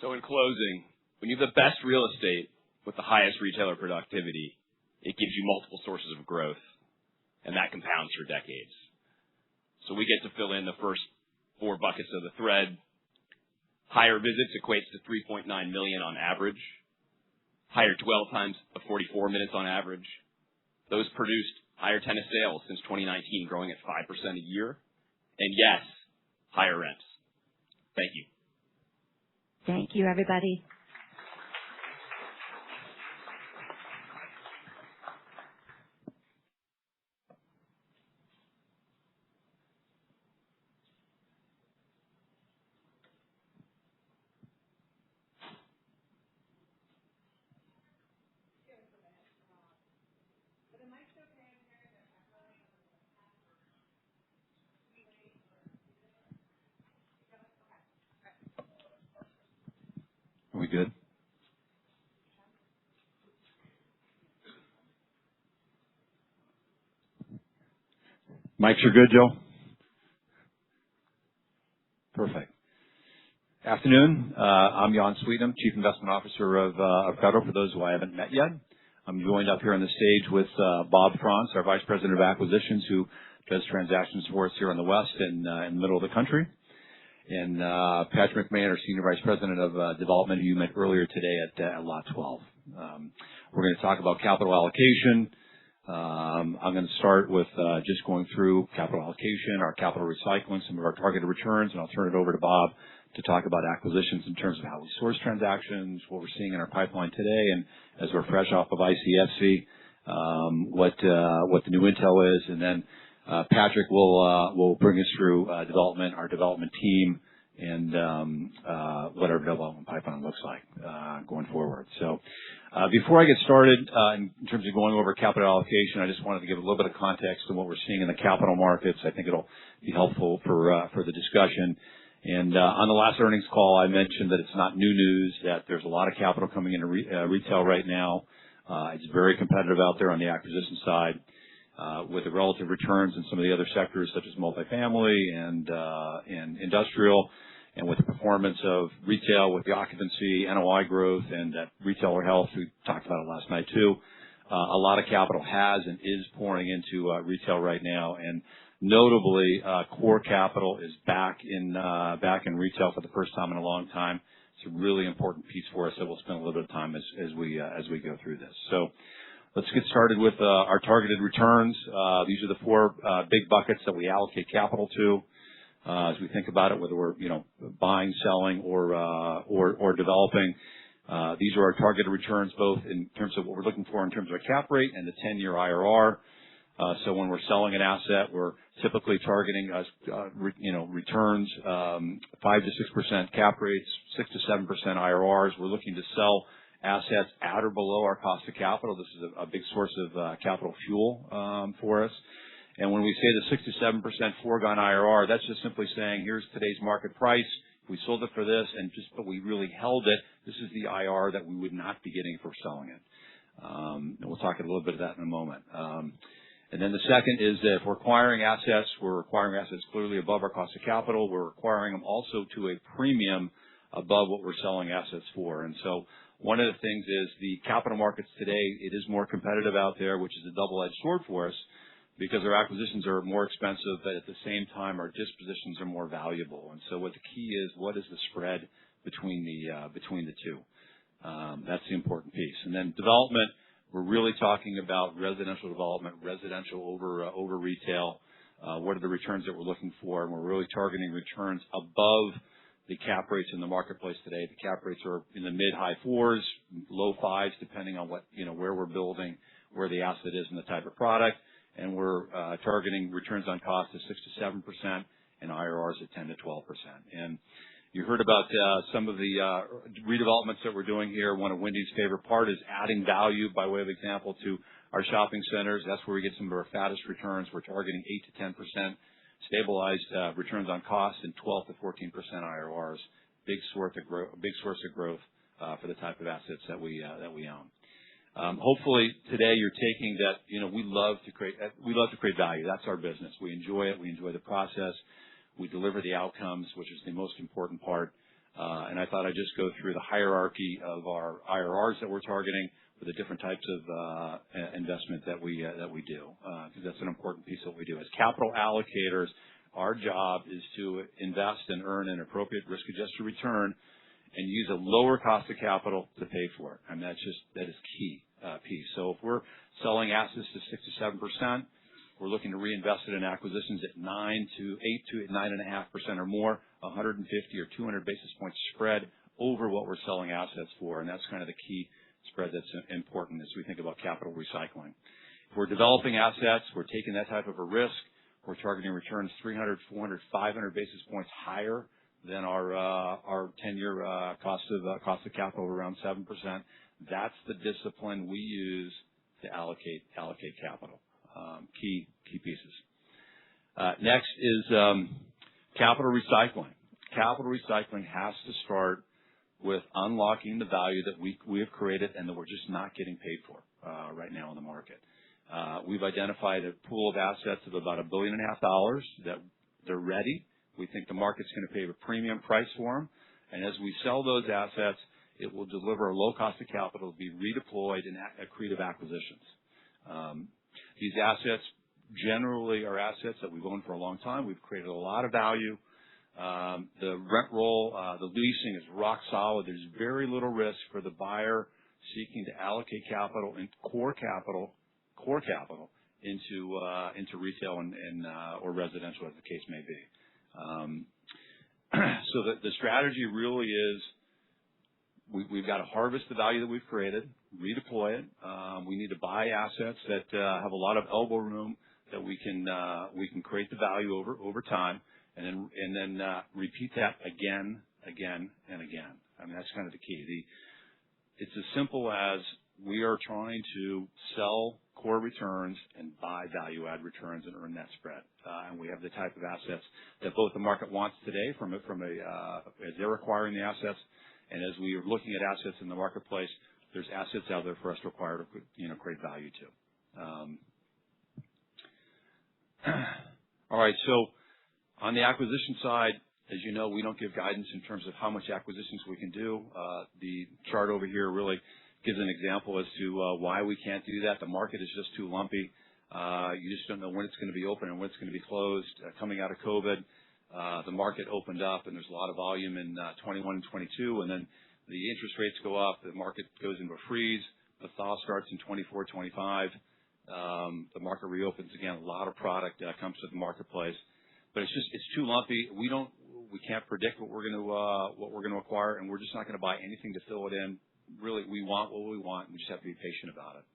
So in closing, when you have the best real estate with the highest retailer productivity, it gives you multiple sources of growth, and that compounds for decades. So we get to fill in the first 4 buckets of the thread. Higher visits equates to 3.9 million on average. Higher dwell times of 44 minutes on average. Those produced higher tenant sales since 2019, growing at 5% a year. And yes, higher rents. Thank you. Thank you, everybody. Are we good? Mics are good, Joe? Perfect. Afternoon. I'm Jan Sweetenham, Chief Investment Officer of Federal, for those who I haven't met yet. I'm joined up here on the stage with Bob Franz, our Vice President of Acquisitions, who does transactions for us here on the West and in the middle of the country. And Patrick McMahon, our Senior Vice President of Development, who you met earlier today at Lot 12. We're going to talk about capital allocation. I'm going to start with just going through capital allocation, our capital recycling, some of our targeted returns, and I'll turn it over to Bob to talk about acquisitions in terms of how we source transactions, what we're seeing in our pipeline today, and as we're fresh off of ICSC, what the new intel is, and then Patrick will bring us through development, our development team, and what our development pipeline looks like going forward. So before I get started in terms of going over capital allocation, I just wanted to give a little bit of context to what we're seeing in the capital markets. I think it'll be helpful for the discussion. And on the last earnings call, I mentioned that it's not new news that there's a lot of capital coming into retail right now. It's very competitive out there on the acquisition side. With the relative returns in some of the other sectors such as multifamily and industrial, and with the performance of retail, with the occupancy, NOI growth, and that retailer health, we talked about it last night too. A lot of capital has and is pouring into retail right now, and notably, core capital is back in retail for the first time in a long time. It's a really important piece for us that we'll spend a little bit of time as we go through this. So let's get started with our targeted returns. These are the four big buckets that we allocate capital to as we think about it, whether we're buying, selling, or developing. These are our targeted returns, both in terms of what we're looking for in terms of a cap rate and the 10-year IRR. So when we're selling an asset, we're typically targeting returns 5 to 6% cap rates, 6 to 7% IRRs. We're looking to sell assets at or below our cost of capital. This is a big source of capital fuel for us. And when we say the 6 to 7% foregone IRR, that's just simply saying here's today's market price. If we sold it for this, but we really held it, this is the IRR that we would not be getting if we're selling it. And we'll talk a little bit of that in a moment. And then the second is that if we're acquiring assets, we're acquiring assets clearly above our cost of capital. We're acquiring them also to a premium above what we're selling assets for. And so one of the things is the capital markets today, it is more competitive out there, which is a double-edged sword for us because our acquisitions are more expensive, but at the same time, our dispositions are more valuable. And so what the key is, what is the spread between the two? That's the important piece. And then development, we're really talking about residential development, residential over retail. What are the returns that we're looking for? And we're really targeting returns above the cap rates in the marketplace today. The cap rates are in the mid-high 4s, low 5s, depending on where we're building, where the asset is, and the type of product. And we're targeting returns on cost of 6 to 7% and IRRs at 10 to 12%. And you heard about some of the redevelopments that we're doing here. One of Wendy's favorite part is adding value by way of example to our shopping centers. That's where we get some of our fattest returns. We're targeting 8 to 10% stabilized returns on cost and 12 to 14% IRRs. Big source of growth for the type of assets that we own. Hopefully today you're taking that. We love to create value. That's our business. We enjoy it. We enjoy the process. We deliver the outcomes, which is the most important part. And I thought I'd just go through the hierarchy of our IRRs that we're targeting for the different types of investment that we do, because that's an important piece of what we do. As capital allocators, our job is to invest and earn an appropriate risk-adjusted return and use a lower cost of capital to pay for it. I mean, that is key piece. So if we're selling assets to 6 to 7%, we're looking to reinvest it in acquisitions at 8 to 9.5% or more, 150 or 200 basis points spread over what we're selling assets for. And that's kind of the key spread that's important as we think about capital recycling. If we're developing assets, we're taking that type of a risk. We're targeting returns 300, 400, 500 basis points higher than our 10-year cost of capital around 7%. That's the discipline we use to allocate capital. Key pieces. Next is capital recycling. Capital recycling has to start with unlocking the value that we have created and that we're just not getting paid for right now in the market. We've identified a pool of assets of about $1.5 billion that they're ready. We think the market's going to pay a premium price for them. And as we sell those assets, it will deliver a low cost of capital to be redeployed in accretive acquisitions. These assets generally are assets that we've owned for a long time. We've created a lot of value. The rent roll, the leasing is rock solid. There's very little risk for the buyer seeking to allocate capital and core capital into retail and or residential, as the case may be. So the strategy really is we've got to harvest the value that we've created, redeploy it. We need to buy assets that have a lot of elbow room that we can create the value over time, and then repeat that again and again. I mean, that's kind of the key. It's as simple as we are trying to sell core returns and buy value add returns and earn that spread. And we have the type of assets that both the market wants today as they're acquiring the assets, and as we are looking at assets in the marketplace, there's assets out there for us to acquire to create value to. All right, so on the acquisition side, as you know, we don't give guidance in terms of how much acquisitions we can do. The chart over here really gives an example as to why we can't do that. The market is just too lumpy. You just don't know when it's going to be open and when it's going to be closed. Coming out of COVID, the market opened up and there's a lot of volume in 21 and 22, and then the interest rates go up, the market goes into a freeze, the thaw starts in 24, 25, the market reopens again, a lot of product comes to the marketplace, but it's too lumpy. We can't predict what we're going to acquire, and we're just not going to buy anything to fill it in. Really, we want what we want, and we just have to be patient about it.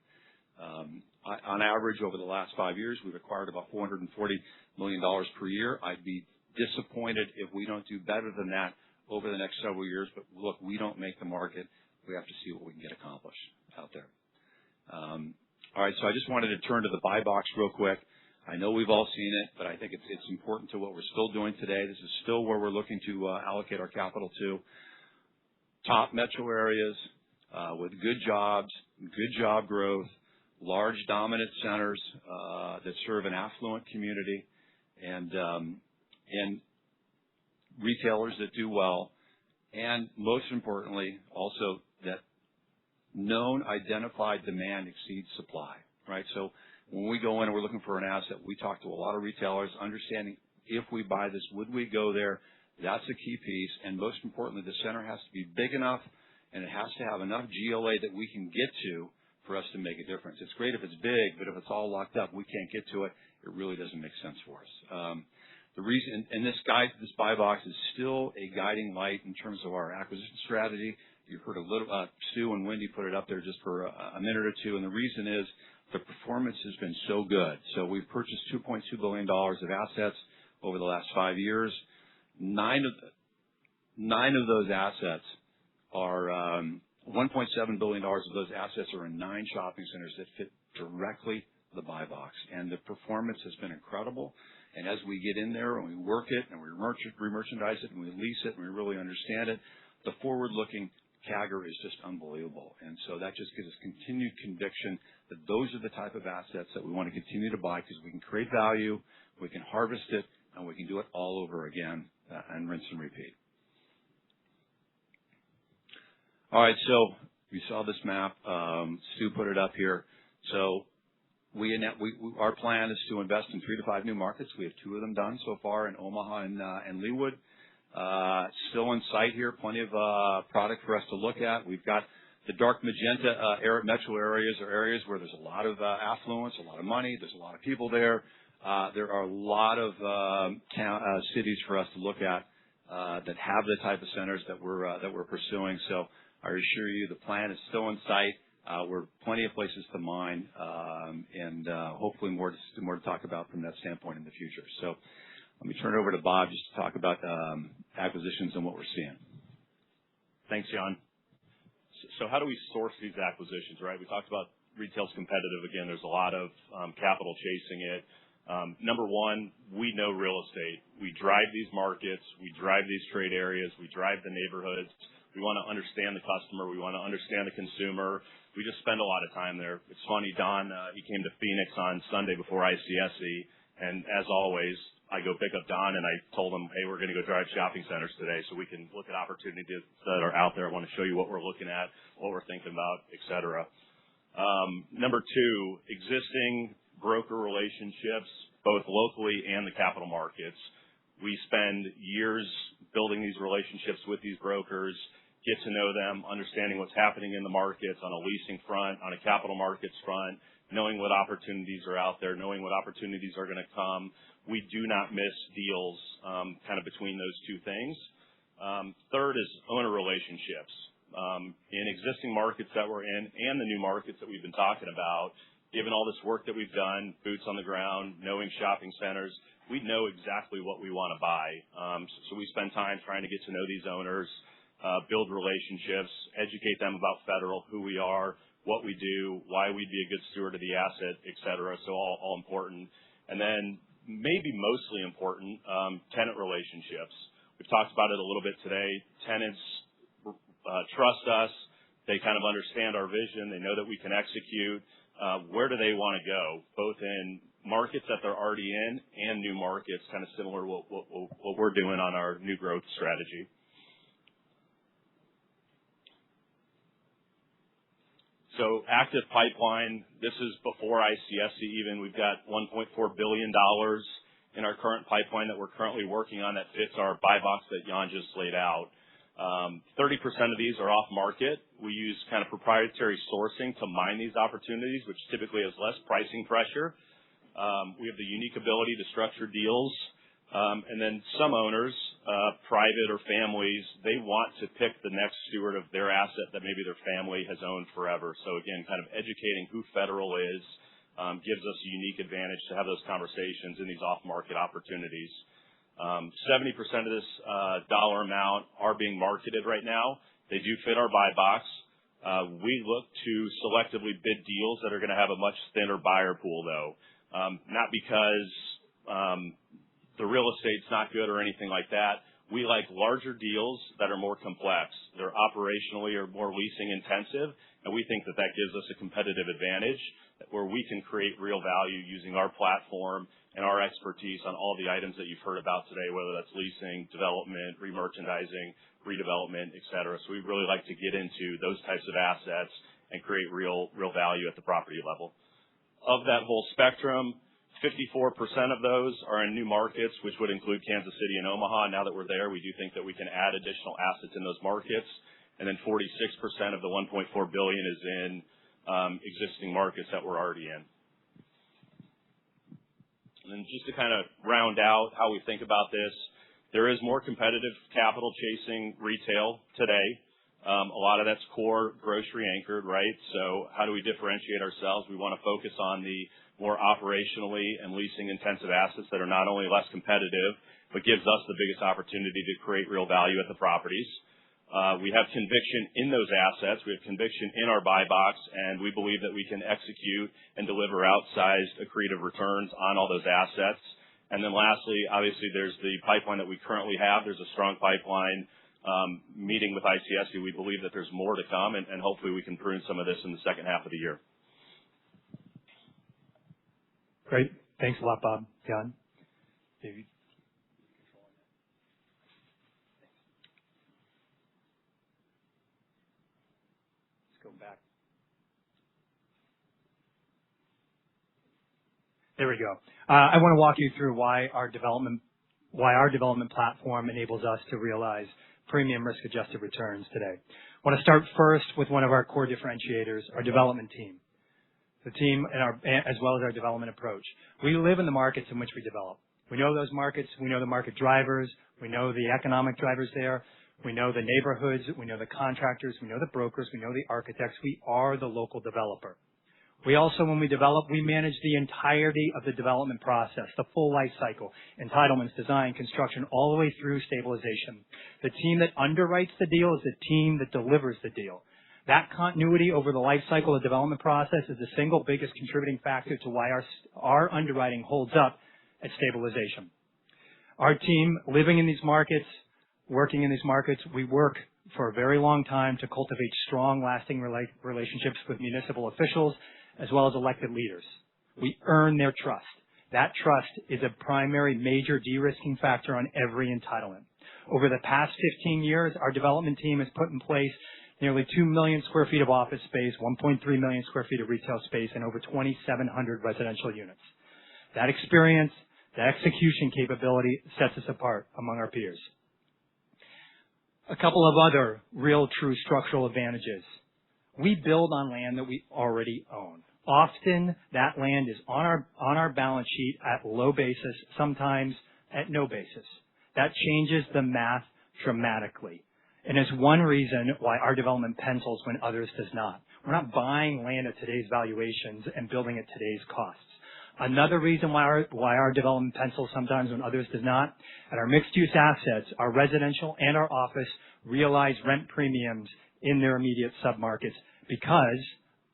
On average, over the last 5 years, we've acquired about $440 million per year. I'd be disappointed if we don't do better than that over the next several years. But look, we don't make the market. We have to see what we can get accomplished out there. All right, so I just wanted to turn to the buy box real quick. I know we've all seen it, but I think it's important to what we're still doing today. This is still where we're looking to allocate our capital to. Top metro areas with good jobs, good job growth, large dominant centers that serve an affluent community, and retailers that do well, and most importantly, also that known identified demand exceeds supply, right? So when we go in and we're looking for an asset, we talk to a lot of retailers, understanding if we buy this, would we go there? That's a key piece. And most importantly, the center has to be big enough and it has to have enough GLA that we can get to for us to make a difference. It's great if it's big, but if it's all locked up, we can't get to it. It really doesn't make sense for us. The reason, and this buy box is still a guiding light in terms of our acquisition strategy. You heard a little, Sue and Wendy put it up there just for a minute or two. And the reason is the performance has been so good. So we've purchased $2.2 billion of assets over the last 5 years. Nine of those assets are, $1.7 billion of those assets are in 9 shopping centers that fit directly the buy box. And the performance has been incredible. And as we get in there and we work it and we re-merchandise it and we lease it and we really understand it, the forward-looking CAGR is just unbelievable. And so that just gives us continued conviction that those are the type of assets that we want to continue to buy because we can create value, we can harvest it, and we can do it all over again and rinse and repeat. All right, so you saw this map. Stu put it up here. So our plan is to invest in 3 to 5 new markets. We have 2 of them done so far in Omaha and Leawood. Still in sight here, plenty of product for us to look at. We've got the dark magenta metro areas are areas where there's a lot of affluence, a lot of money. There's a lot of people there. There are a lot of cities for us to look at that have the type of centers that we're pursuing. So I assure you, the plan is still in sight. We're plenty of places to mine, and hopefully more to talk about from that standpoint in the future. So let me turn it over to Bob just to talk about acquisitions and what we're seeing. Thanks, John. So how do we source these acquisitions, right? We talked about retail's competitive. Again, there's a lot of capital chasing it. Number one, we know real estate. We drive these markets. We drive these trade areas. We drive the neighborhoods. We want to understand the customer. We want to understand the consumer. We just spend a lot of time there. It's funny, Don, he came to Phoenix on Sunday before ICSC, and as always, I go pick up Don, and I told him, hey, we're going to go drive shopping centers today so we can look at opportunities that are out there. I want to show you what we're looking at, what we're thinking about, et cetera. Number two, existing broker relationships, both locally and the capital markets. We spend years building these relationships with these brokers, get to know them, understanding what's happening in the markets on a leasing front, on a capital markets front, knowing what opportunities are out there, knowing what opportunities are going to come. We do not miss deals kind of between those two things. Third is owner relationships. In existing markets that we're in and the new markets that we've been talking about, given all this work that we've done, boots on the ground, knowing shopping centers, we know exactly what we want to buy. So we spend time trying to get to know these owners, build relationships, educate them about Federal, who we are, what we do, why we'd be a good steward of the asset, et cetera. So all important. And then maybe mostly important, tenant relationships. We've talked about it a little bit today. Tenants trust us. They kind of understand our vision. They know that we can execute. Where do they want to go, both in markets that they're already in and new markets, kind of similar to what we're doing on our new growth strategy. So active pipeline, this is before ICSC even. We've got $1.4 billion in our current pipeline that we're currently working on that fits our buy box that Jan just laid out. 30% of these are off market. We use kind of proprietary sourcing to mine these opportunities, which typically has less pricing pressure. We have the unique ability to structure deals. And then some owners, private or families, they want to pick the next steward of their asset that maybe their family has owned forever. So again, kind of educating who Federal is gives us a unique advantage to have those conversations in these off-market opportunities. 70% of this dollar amount are being marketed right now. They do fit our buy box. We look to selectively bid deals that are going to have a much thinner buyer pool, though. Not because the real estate's not good or anything like that. We like larger deals that are more complex. They're operationally or more leasing intensive, and we think that that gives us a competitive advantage where we can create real value using our platform and our expertise on all the items that you've heard about today, whether that's leasing, development, remerchandising, redevelopment, et cetera. So we really like to get into those types of assets and create real value at the property level. Of that whole spectrum, 54% of those are in new markets, which would include Kansas City and Omaha. Now that we're there, we do think that we can add additional assets in those markets. And then 46% of the $1.4 billion is in existing markets that we're already in. And then just to kind of round out how we think about this, there is more competitive capital chasing retail today. A lot of that's core grocery anchored, right? So how do we differentiate ourselves? We want to focus on the more operationally and leasing intensive assets that are not only less competitive, but gives us the biggest opportunity to create real value at the properties. We have conviction in those assets. We have conviction in our buy box, and we believe that we can execute and deliver outsized accretive returns on all those assets. And then lastly, obviously, there's the pipeline that we currently have. There's a strong pipeline. Meeting with ICSC, we believe that there's more to come, and hopefully we can prune some of this in the second half of the year. Great. Thanks a lot, Bob. Jan? David? Let's go back. There we go. I want to walk you through why our development platform enables us to realize premium risk-adjusted returns today. I want to start first with one of our core differentiators, our development team. The team as well as our development approach. We live in the markets in which we develop. We know those markets. We know the market drivers. We know the economic drivers there. We know the neighborhoods. We know the contractors. We know the brokers. We know the architects. We are the local developer. We also, when we develop, we manage the entirety of the development process, the full life cycle, entitlements, design, construction, all the way through stabilization. The team that underwrites the deal is the team that delivers the deal. That continuity over the life cycle of the development process is the single biggest contributing factor to why our underwriting holds up at stabilization. Our team, living in these markets, working in these markets, we work for a very long time to cultivate strong, lasting relationships with municipal officials as well as elected leaders. We earn their trust. That trust is a primary major de-risking factor on every entitlement. Over the past 15 years, our development team has put in place nearly 2 million square feet of office space, 1.3 million square feet of retail space, and over 2,700 residential units. That experience, that execution capability sets us apart among our peers. A couple of other real true structural advantages. We build on land that we already own. Often that land is on our balance sheet at low basis, sometimes at no basis. That changes the math dramatically. And it's one reason why our development pencils when others does not. We're not buying land at today's valuations and building at today's costs. Another reason why our development pencils sometimes when others does not, at our mixed-use assets, our residential and our office realize rent premiums in their immediate submarkets because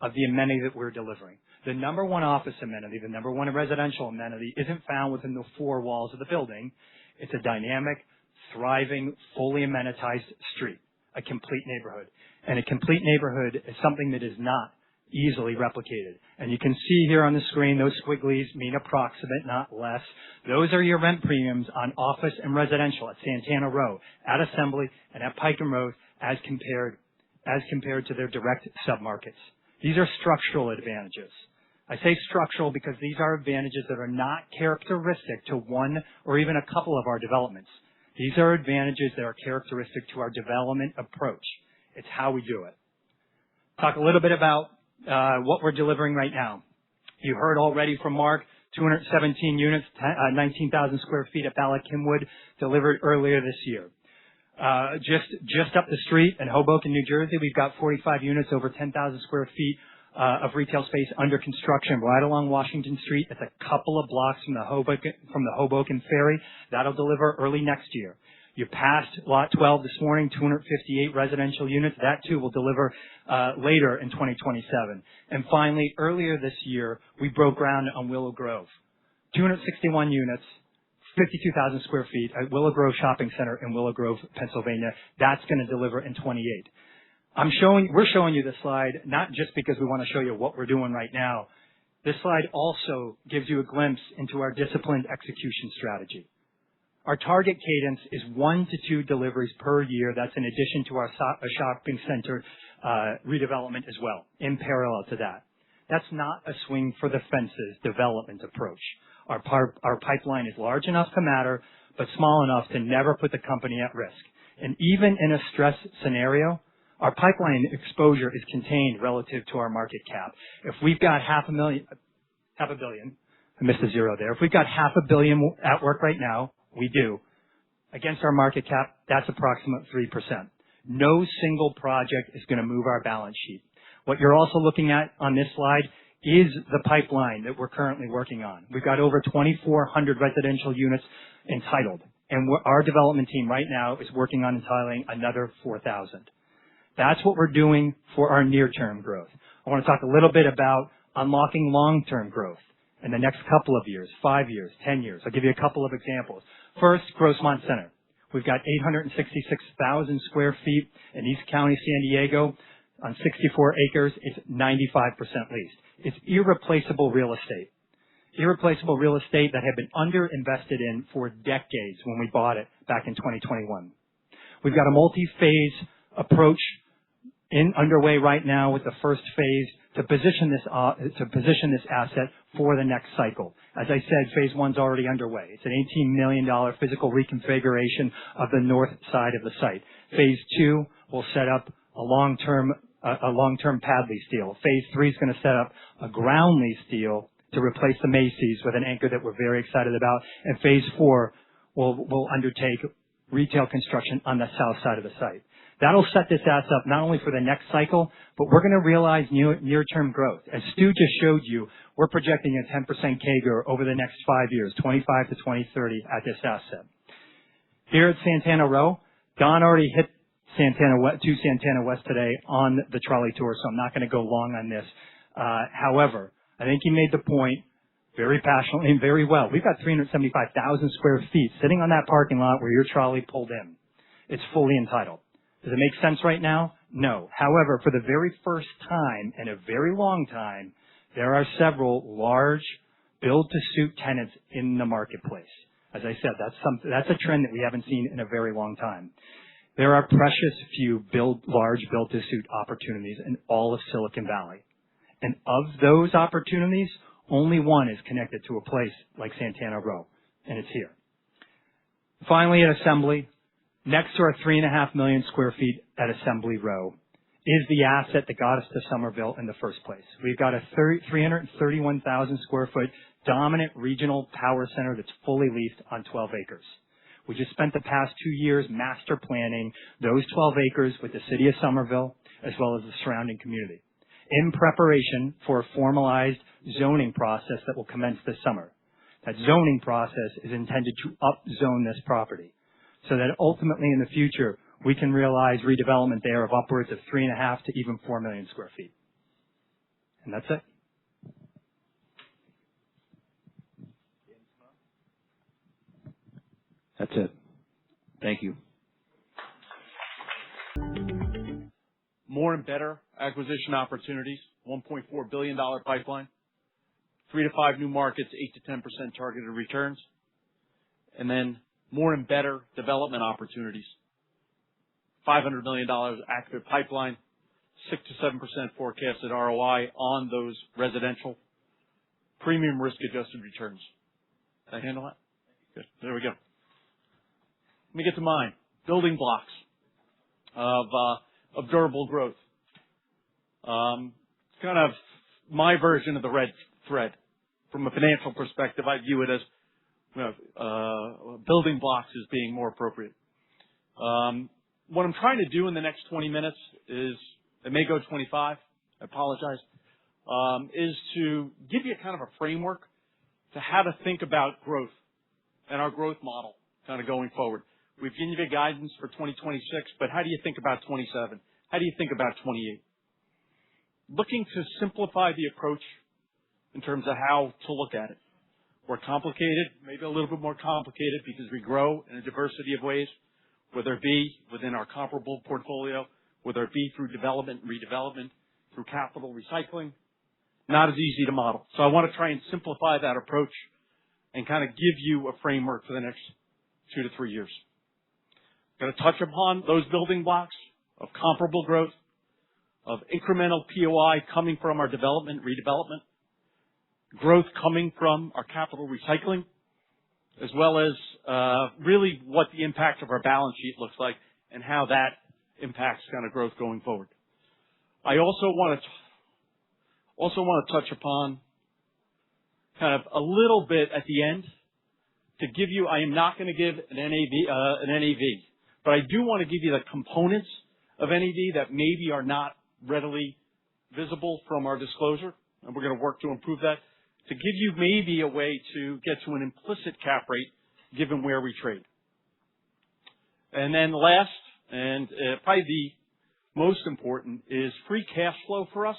of the amenity that we're delivering. The number one office amenity, the number one residential amenity isn't found within the four walls of the building. It's a dynamic, thriving, fully amenitized street, a complete neighborhood. And a complete neighborhood is something that is not easily replicated. And you can see here on the screen, those squigglies mean approximate, not less. Those are your rent premiums on office and residential at Santana Row, at Assembly, and at Pike and Road as compared to their direct submarkets. These are structural advantages. I say structural because these are advantages that are not characteristic to one or even a couple of our developments. These are advantages that are characteristic to our development approach. It's how we do it. Talk a little bit about what we're delivering right now. You heard already from Mark, 217 units, 19,000 square feet at Bala Kimwood delivered earlier this year. Just up the street in Hoboken, New Jersey, we've got 45 units over 10,000 square feet of retail space under construction right along Washington Street. It's a couple of blocks from the Hoboken Ferry. That'll deliver early next year. You passed Lot 12 this morning, 258 residential units. That too will deliver later in 2027. And finally, earlier this year, we broke ground on Willow Grove. 261 units, 52,000 square feet at Willow Grove Shopping Center in Willow Grove, Pennsylvania. That's going to deliver in 28. We're showing you this slide not just because we want to show you what we're doing right now. This slide also gives you a glimpse into our disciplined execution strategy. Our target cadence is 1 to 2 deliveries per year. That's in addition to our shopping center redevelopment as well, in parallel to that. That's not a swing for the fences development approach. Our pipeline is large enough to matter, but small enough to never put the company at risk. And even in a stress scenario, our pipeline exposure is contained relative to our market cap. If we've got half a billion, I missed a zero there. If we've got $500 million at work right now, we do. Against our market cap, that's approximate 3%. No single project is going to move our balance sheet. What you're also looking at on this slide is the pipeline that we're currently working on. We've got over 2,400 residential units entitled, and our development team right now is working on entitling another 4,000. That's what we're doing for our near-term growth. I want to talk a little bit about unlocking long-term growth in the next couple of years, 5 years, 10 years. I'll give you a couple of examples. First, Grossmont Center. We've got 866,000 square feet in East County, San Diego on 64 acres. It's 95% leased. It's irreplaceable real estate. Irreplaceable real estate that had been underinvested in for decades when we bought it back in 2021. We've got a multi-phase approach underway right now with the first phase to position this asset for the next cycle. As I said, phase one's already underway. It's an $18 million physical reconfiguration of the north side of the site. Phase two will set up a long-term pad lease deal. Phase three is going to set up a ground lease deal to replace the Macy's with an anchor that we're very excited about. And phase four will undertake retail construction on the south side of the site. That'll set this asset up not only for the next cycle, but we're going to realize near-term growth. As Stu just showed you, we're projecting a 10% CAGR over the next 5 years, 25 to 2030 at this asset. Here at Santana Row, Don already hit Santana West today on the trolley tour, so I'm not going to go long on this. However, I think he made the point very passionately and very well. We've got 375,000 square feet sitting on that parking lot where your trolley pulled in. It's fully entitled. Does it make sense right now? No. However, for the very first time in a very long time, there are several large build-to-suit tenants in the marketplace. As I said, that's a trend that we haven't seen in a very long time. There are precious few large build-to-suit opportunities in all of Silicon Valley. And of those opportunities, only one is connected to a place like Santana Row, and it's here. Finally, at Assembly, next to our 3.5 million square feet at Assembly Row is the asset that got us to Somerville in the first place. We've got a 331,000 square foot dominant regional power center that's fully leased on 12 acres. We just spent the past 2 years master planning those 12 acres with the city of Somerville as well as the surrounding community in preparation for a formalized zoning process that will commence this summer. That zoning process is intended to up-zone this property so that ultimately in the future we can realize redevelopment there of upwards of 3.5 to even 4 million square feet. And that's it. That's it. Thank you. More and better acquisition opportunities, $1.4 billion pipeline, 3 to 5 new markets, 8 to 10% targeted returns, and then more and better development opportunities, $500 million active pipeline, 6 to 7% forecasted ROI on those residential, premium risk-adjusted returns. Did I handle that? Good. There we go. Let me get to mine. Building blocks of durable growth. It's kind of my version of the red thread. From a financial perspective, I view it as building blocks as being more appropriate. What I'm trying to do in the next 20 minutes is, it may go 25, I apologize, is to give you kind of a framework to how to think about growth and our growth model kind of going forward. We've given you the guidance for 2026, but how do you think about 27? How do you think about 28? Looking to simplify the approach in terms of how to look at it. We're complicated, maybe a little bit more complicated because we grow in a diversity of ways, whether it be within our comparable portfolio, whether it be through development, redevelopment, through capital recycling. Not as easy to model. So I want to try and simplify that approach and kind of give you a framework for the next 2 to 3 years. Going to touch upon those building blocks of comparable growth, of incremental POI coming from our development, redevelopment, growth coming from our capital recycling, as well as really what the impact of our balance sheet looks like and how that impacts kind of growth going forward. I also want to touch upon kind of a little bit at the end to give you, I am not going to give an NAV, but I do want to give you the components of NAV that maybe are not readily visible from our disclosure, and we're going to work to improve that, to give you maybe a way to get to an implicit cap rate given where we trade. And then last, and probably the most important, is free cash flow for us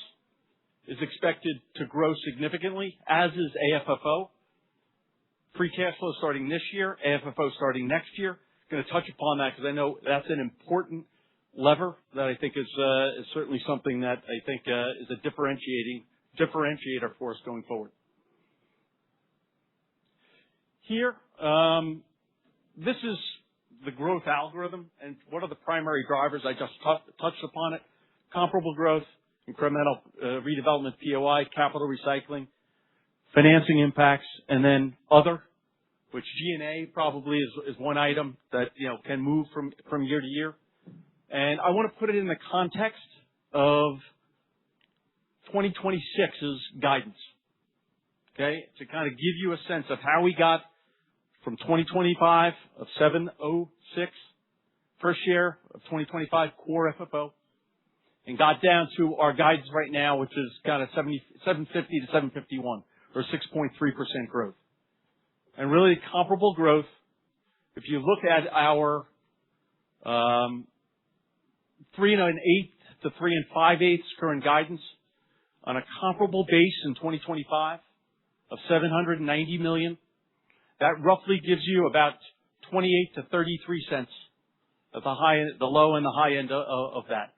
is expected to grow significantly, as is AFFO. Free cash flow starting this year, AFFO starting next year. Going to touch upon that because I know that's an important lever that I think is certainly something that I think is a differentiator for us going forward. Here, this is the growth algorithm, and what are the primary drivers? I just touched upon it. Comparable growth, incremental redevelopment POI, capital recycling, financing impacts, and then other, which G&A probably is one item that can move from year to year. And I want to put it in the context of 2026's guidance. Okay, to kind of give you a sense of how we got from 2025 of 706 per share of 2025 core FFO, and got down to our guidance right now, which is kind of 750 to 751, or 6.3% growth. And really comparable growth, if you look at our 3 1/8 to 3 5/8 current guidance on a comparable base in 2025 of $790 million, that roughly gives you about 28 to 33 cents at the low and the high end of that.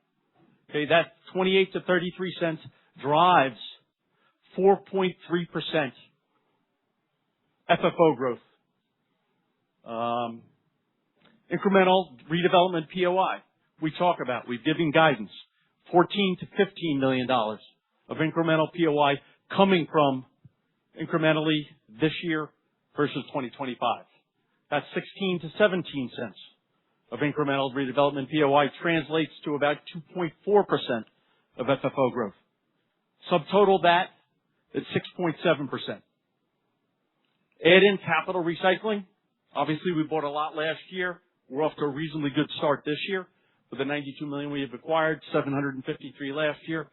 Okay, that 28 to 33 cents drives 4.3% FFO growth. Incremental redevelopment POI. We talk about, we've given guidance, $14 to $15 million of incremental POI coming from incrementally this year versus 2025. That's 16 to 17 cents of incremental redevelopment POI translates to about 2.4% of FFO growth. Subtotal that is 6.7%. Add in capital recycling. Obviously, we bought a lot last year. We're off to a reasonably good start this year with the $92 million we have acquired, $753 last year.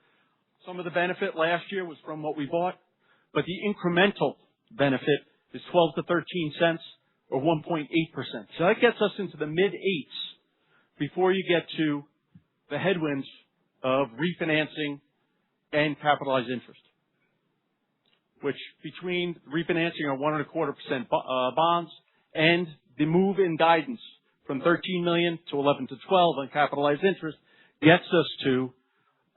Some of the benefit last year was from what we bought, but the incremental benefit is 12 to 13 cents or 1.8%. So that gets us into the mid-eights before you get to the headwinds of refinancing and capitalized interest, which between refinancing our 1.25% bonds and the move in guidance from 13 million to 11 to 12 on capitalized interest gets us to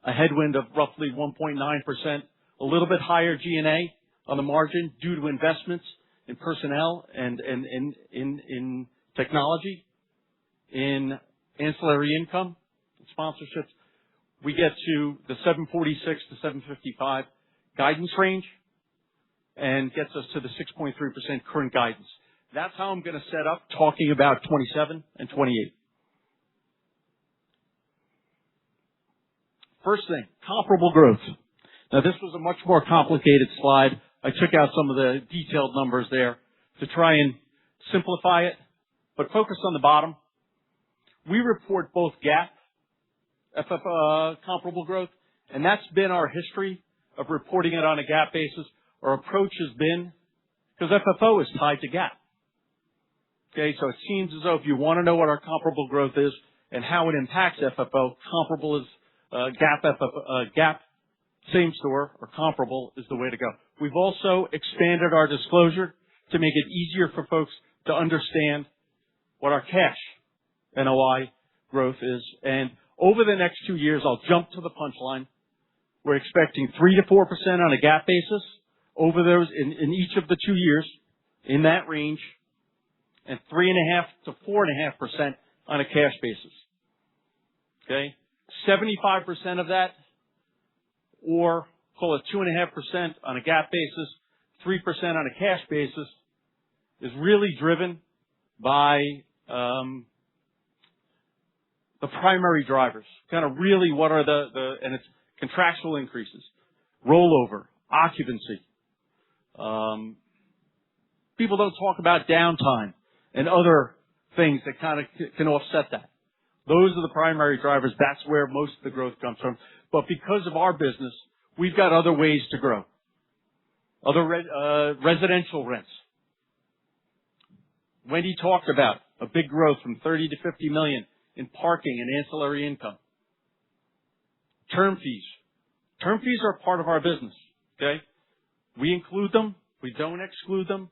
a headwind of roughly 1.9%, a little bit higher G&A on the margin due to investments in personnel and in technology, in ancillary income, sponsorships. We get to the 746 to 755 guidance range and gets us to the 6.3% current guidance. That's how I'm going to set up talking about 27 and 28. First thing, comparable growth. Now this was a much more complicated slide. I took out some of the detailed numbers there to try and simplify it, but focus on the bottom. We report both GAAP, FFO, comparable growth, and that's been our history of reporting it on a GAAP basis. Our approach has been, because FFO is tied to GAAP. Okay, so it seems as though if you want to know what our comparable growth is and how it impacts FFO, comparable is GAAP same store or comparable is the way to go. We've also expanded our disclosure to make it easier for folks to understand what our cash NOI growth is. And over the next 2 years, I'll jump to the punchline. We're expecting 3 to 4% on a GAAP basis over those in each of the 2 years in that range, and 3.5 to 4.5% on a cash basis. Okay, 75% of that, or call it 2.5% on a GAAP basis, 3% on a cash basis, is really driven by the primary drivers. Kind of really what are and it's contractual increases, rollover, occupancy. People don't talk about downtime and other things that kind of can offset that. Those are the primary drivers. That's where most of the growth comes from. But because of our business, we've got other ways to grow. Other residential rents. Wendy talked about a big growth from 30 to 50 million in parking and ancillary income. Term fees. Term fees are part of our business. Okay? We include them. We don't exclude them.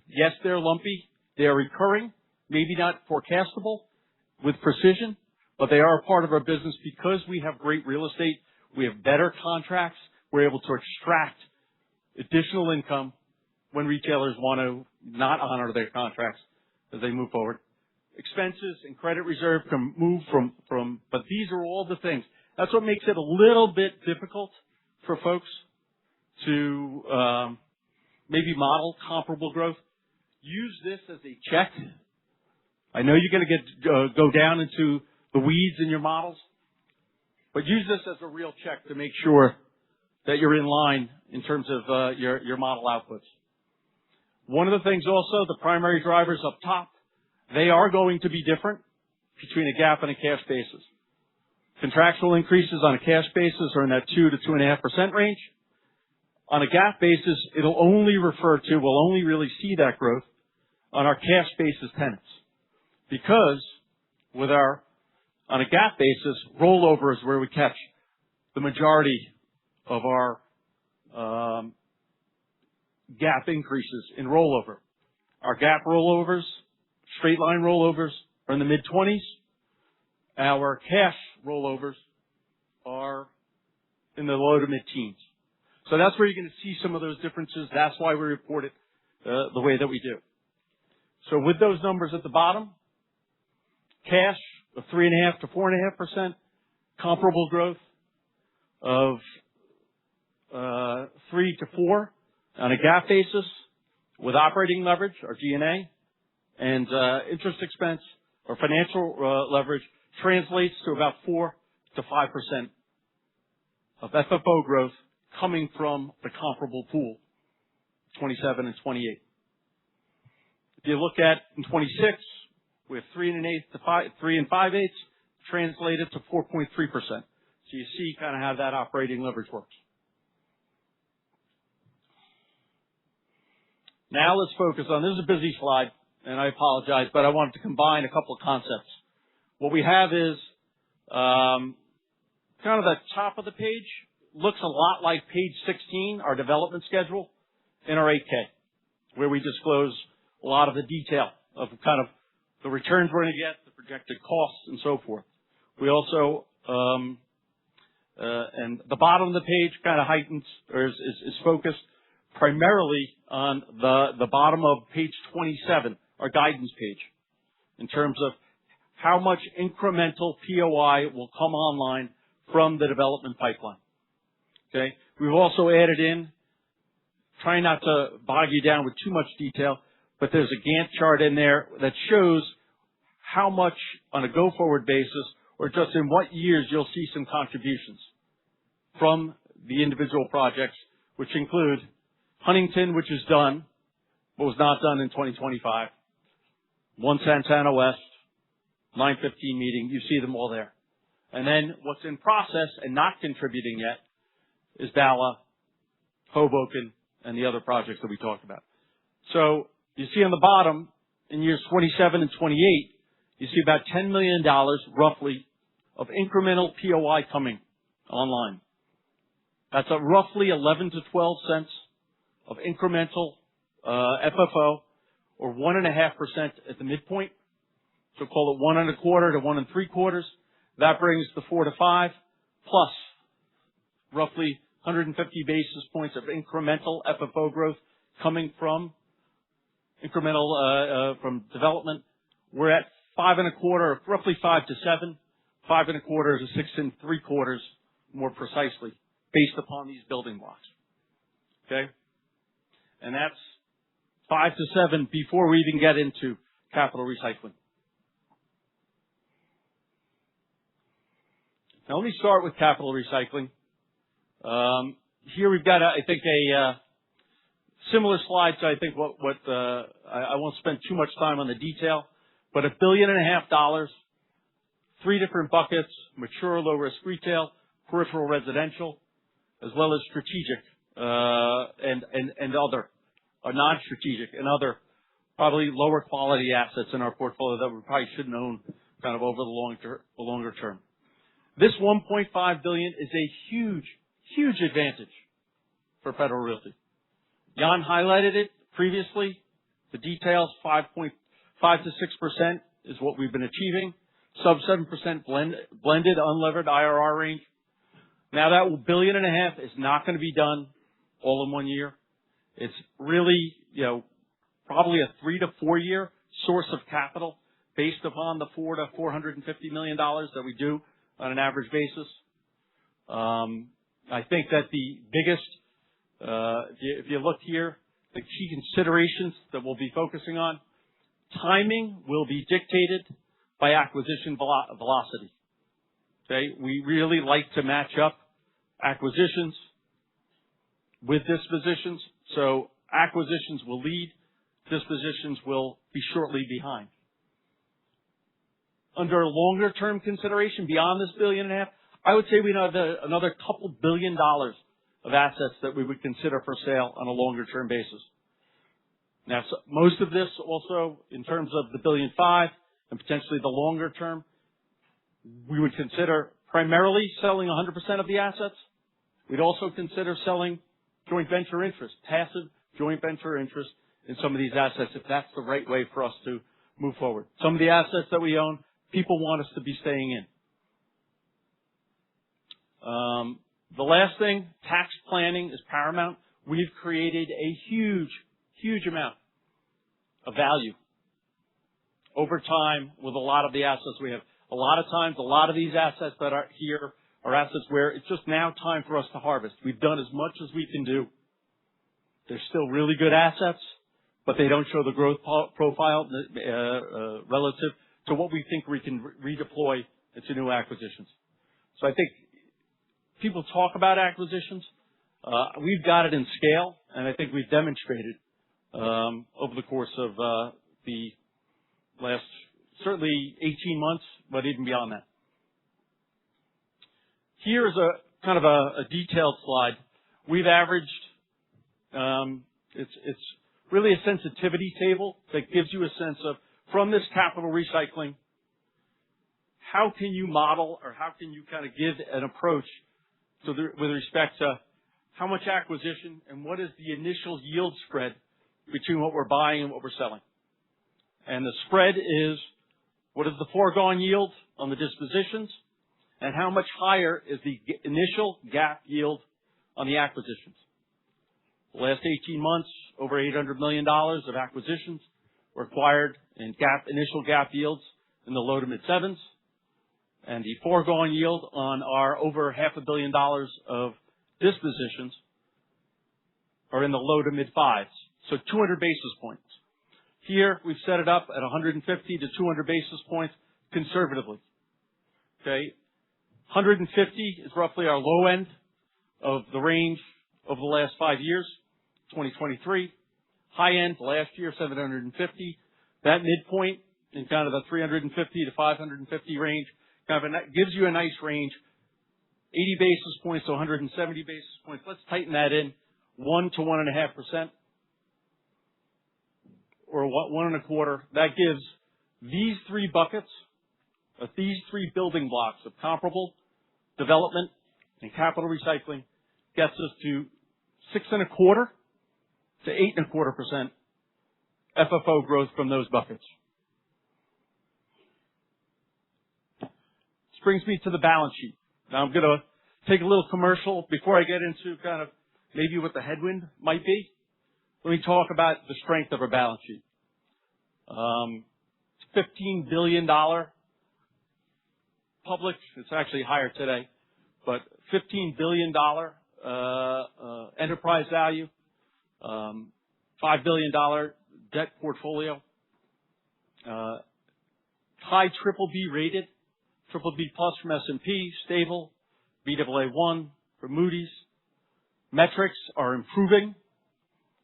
Yes, they're lumpy. They are recurring, maybe not forecastable with precision, but they are a part of our business because we have great real estate. We have better contracts. We're able to extract additional income when retailers want to not honor their contracts as they move forward. Expenses and credit reserve can move from, but these are all the things. That's what makes it a little bit difficult for folks to maybe model comparable growth. Use this as a check. I know you're going to go down into the weeds in your models, but use this as a real check to make sure that you're in line in terms of your model outputs. One of the things also, the primary drivers up top, they are going to be different between a GAAP and a cash basis. Contractual increases on a cash basis are in that 2 to 2.5% range. On a GAAP basis, we'll only really see that growth on our cash basis tenants. Because on a GAAP basis, rollover is where we catch the majority of our GAAP increases in rollover. Our GAAP rollovers, straight line rollovers, are in the mid-20s. Our cash rollovers are in the low to mid-teens. So that's where you're going to see some of those differences. That's why we report it the way that we do. So with those numbers at the bottom, cash of 3.5% to 4.5%, comparable growth of 3 to 4 on a GAAP basis, with operating leverage, or G&A, and interest expense, or financial leverage, translates to about 4 to 5% of FFO growth coming from the comparable pool, 27 and 28. If you look at in 26, we have 3 and 5/8, translated to 4.3%. So you see kind of how that operating leverage works. Now let's focus on, this is a busy slide, and I apologize, but I wanted to combine a couple of concepts. What we have is kind of the top of the page looks a lot like page 16, our development schedule, in our 8K, where we disclose a lot of the detail of kind of the returns we're going to get, the projected costs, and so forth. We also, and the bottom of the page kind of heightens, or is focused primarily on the bottom of page 27, our guidance page, in terms of how much incremental POI will come online from the development pipeline. Okay? We've also added in, trying not to bog you down with too much detail, but there's a Gantt chart in there that shows how much on a go-forward basis, or just in what years you'll see some contributions from the individual projects, which include Huntington, which is done, but was not done in 2025, 1 Santana West, 915 Meeting, you see them all there. And then what's in process and not contributing yet is Bala, Hoboken, and the other projects that we talked about. So you see on the bottom, in years 27 and 28, you see about $10 million, roughly, of incremental POI coming online. That's a roughly 11 to 12 cents of incremental FFO, or 1.5% at the midpoint. So call it 1.25 to 1.75. That brings the 4 to 5, plus roughly 150 basis points of incremental FFO growth coming from from development. We're at 5.25, roughly 5 to 7. 5.25 to 6.75, more precisely, based upon these building blocks. Okay? And that's 5 to 7 before we even get into capital recycling. Now let me start with capital recycling. Here we've got, I think, a similar slide, so I think I won't spend too much time on the detail, but $1.5 billion, 3 different buckets: mature, low-risk retail, peripheral residential, as well as strategic and other, or non-strategic and other, probably lower quality assets in our portfolio that we probably shouldn't own kind of over the longer term. This $1.5 billion is a huge, huge advantage for Federal Realty. Jan highlighted it previously. The details, 5.5 to 6% is what we've been achieving. Sub 7% blended unlevered IRR range. Now that $1.5 billion is not going to be done all in 1 year. It's really, probably a 3 to 4 year source of capital based upon the $400 to $450 million that we do on an average basis. I think that the biggest, if you look here, the key considerations that we'll be focusing on, timing will be dictated by acquisition velocity. Okay? We really like to match up acquisitions with dispositions. So acquisitions will lead, dispositions will be shortly behind. Under a longer term consideration beyond this $1.5 billion, I would say we have another couple $2 billion of assets that we would consider for sale on a longer term basis. Now, so most of this also, in terms of the $1.5 billion and potentially the longer term, we would consider primarily selling 100% of the assets. We'd also consider selling joint venture interest, passive joint venture interest in some of these assets, if that's the right way for us to move forward. Some of the assets that we own, people want us to be staying in. The last thing, tax planning is paramount. We've created a huge, huge amount of value over time with a lot of the assets we have. A lot of times, a lot of these assets that are here are assets where it's just now time for us to harvest. We've done as much as we can do. They're still really good assets, but they don't show the growth profile relative to what we think we can redeploy into new acquisitions. So I think people talk about acquisitions. We've got it in scale, and I think we've demonstrated over the course of the last certainly 18 months, but even beyond that. Here's a kind of a detailed slide. We've averaged, it's really a sensitivity table that gives you a sense of, from this capital recycling, how can you model or how can you kind of give an approach to with respect to how much acquisition and what is the initial yield spread between what we're buying and what we're selling. And the spread is, what is the foregone yield on the dispositions, and how much higher is the initial GAAP yield on the acquisitions. The last 18 months, over $800 million of acquisitions were acquired in initial GAAP yields in the low to mid sevens, and the foregone yield on our over $500 million of dispositions are in the low to mid fives, so 200 basis points. Here, we've set it up at 150 to 200 basis points conservatively. Okay? 150 is roughly our low end of the range over the last 5 years, 2023. High end last year, 750. That midpoint in kind of the 350 to 550 range kind of gives you a nice range. 80 basis points to 170 basis points. Let's tighten that in. 1 to 1.5%. Or 1.25%. That gives these three buckets, these three building blocks of comparable development and capital recycling, gets us to 6.25% to 8.25% FFO growth from those buckets. This brings me to the balance sheet. Now I'm going to take a little commercial before I get into kind of maybe what the headwind might be. Let me talk about the strength of our balance sheet. $15 billion public, it's actually higher today, but $15 billion enterprise value, $5 billion debt portfolio, high BBB rated, BBB plus from S&P, stable, Baa1 from Moody's. Metrics are improving.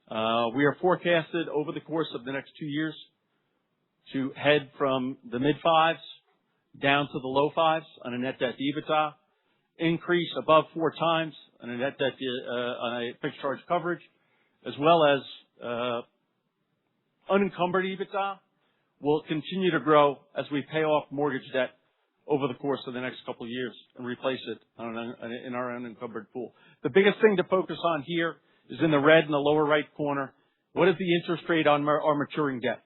We are forecasted over the course of the next 2 years to head from the mid fives down to the low fives on a net debt to EBITDA, increase above 4 times on a net debt on a fixed charge coverage, as well as unencumbered EBITDA will continue to grow as we pay off mortgage debt over the course of the next couple of years and replace it in our unencumbered pool. The biggest thing to focus on here is in the red in the lower right corner. What is the interest rate on our maturing debt?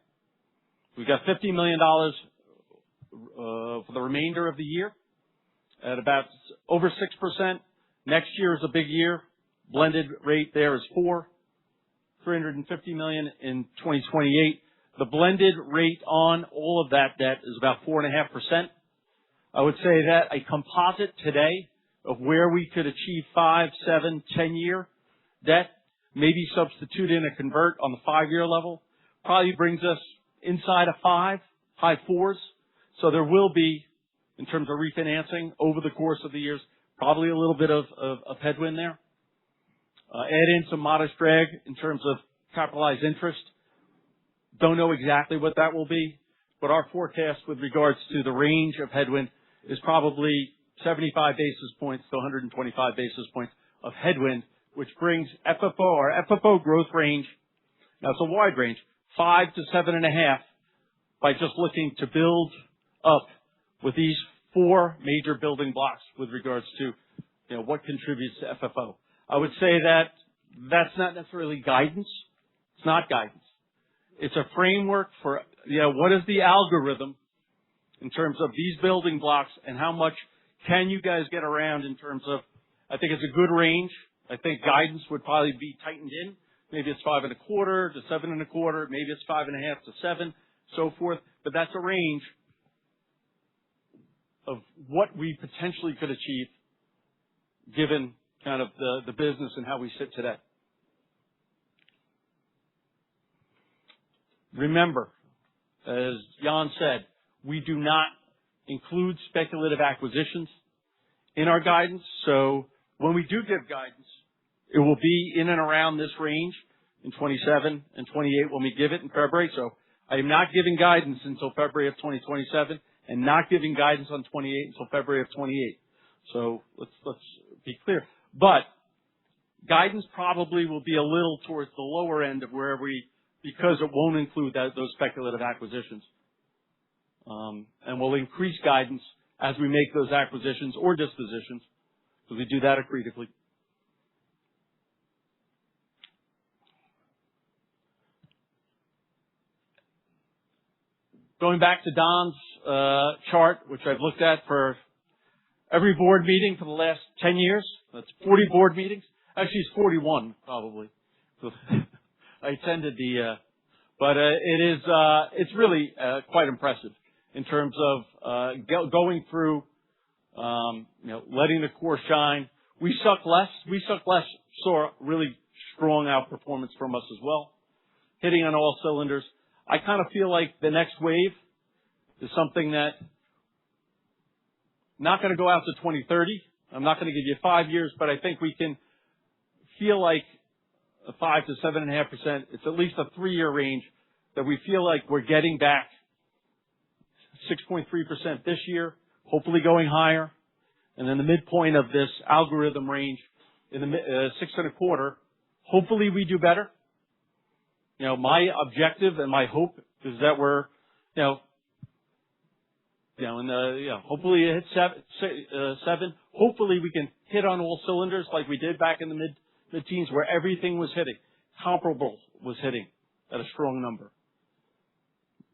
We've got $50 million for the remainder of the year at about over 6%. Next year is a big year. Blended rate there is 4. $350 million in 2028. The blended rate on all of that debt is about 4.5%. I would say that a composite today of where we could achieve 5, 7, 10-year debt, maybe substitute in a convert on the 5-year level, probably brings us inside of 5, high 4s. So there will be, in terms of refinancing over the course of the years, probably a little bit of headwind there. Add in some modest drag in terms of capitalized interest. Don't know exactly what that will be, but our forecast with regards to the range of headwind is probably 75 basis points to 125 basis points of headwind, which brings our FFO growth range. Now it's a wide range, 5 to 7.5, by just looking to build up with these 4 major building blocks with regards to what contributes to FFO. I would say that that's not necessarily guidance. It's not guidance. It's a framework for what is the algorithm in terms of these building blocks and how much can you guys get around in terms of, I think it's a good range. I think guidance would probably be tightened in Maybe it's 5.25 to 7.25. Maybe it's 5.5 to 7, so forth. But that's a range of what we potentially could achieve given kind of the business and how we sit today. Remember, as Jan said, we do not include speculative acquisitions in our guidance. So when we do give guidance, it will be in and around this range in 27 and 28 when we give it in February. So I am not giving guidance until February of 2027 and not giving guidance on 28 until February of 28. So let's be clear. But guidance probably will be a little towards the lower end of where because it won't include those speculative acquisitions. And we'll increase guidance as we make those acquisitions or dispositions, because we do that accretively. Going back to Don's chart, which I've looked at for every board meeting for the last 10 years. That's 40 board meetings. Actually, it's 41 probably. I attended but it's really quite impressive in terms of going through, letting the core shine. We suck less. Saw really strong outperformance from us as well, hitting on all cylinders. I kind of feel like the next wave is something that not going to go out to 2030. I'm not going to give you 5 years, but I think we can feel like a 5 to 7.5%. It's at least a 3-year range that we feel like we're getting back 6.3% this year, hopefully going higher. And then the midpoint of this algorithm range in the 6.25%, hopefully we do better. My objective and my hope is that we're, hopefully it hits 7. Hopefully we can hit on all cylinders like we did back in the mid-teens where everything was hitting. Comparable was hitting at a strong number.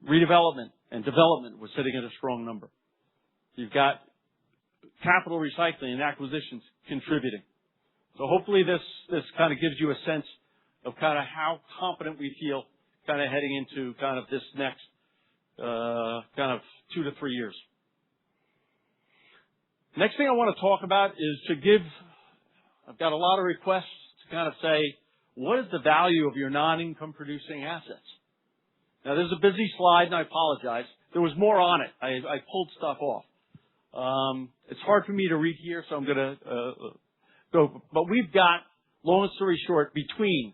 Redevelopment and development was hitting at a strong number. You've got capital recycling and acquisitions contributing. So hopefully this kind of gives you a sense of kind of how confident we feel kind of heading into kind of this next kind of 2 to 3 years. Next thing I want to talk about is I've got a lot of requests to kind of say, what is the value of your non-income producing assets? Now, there's a busy slide, and I apologize. There was more on it. I pulled stuff off. It's hard for me to read here, so I'm going to go. But we've got, long story short, between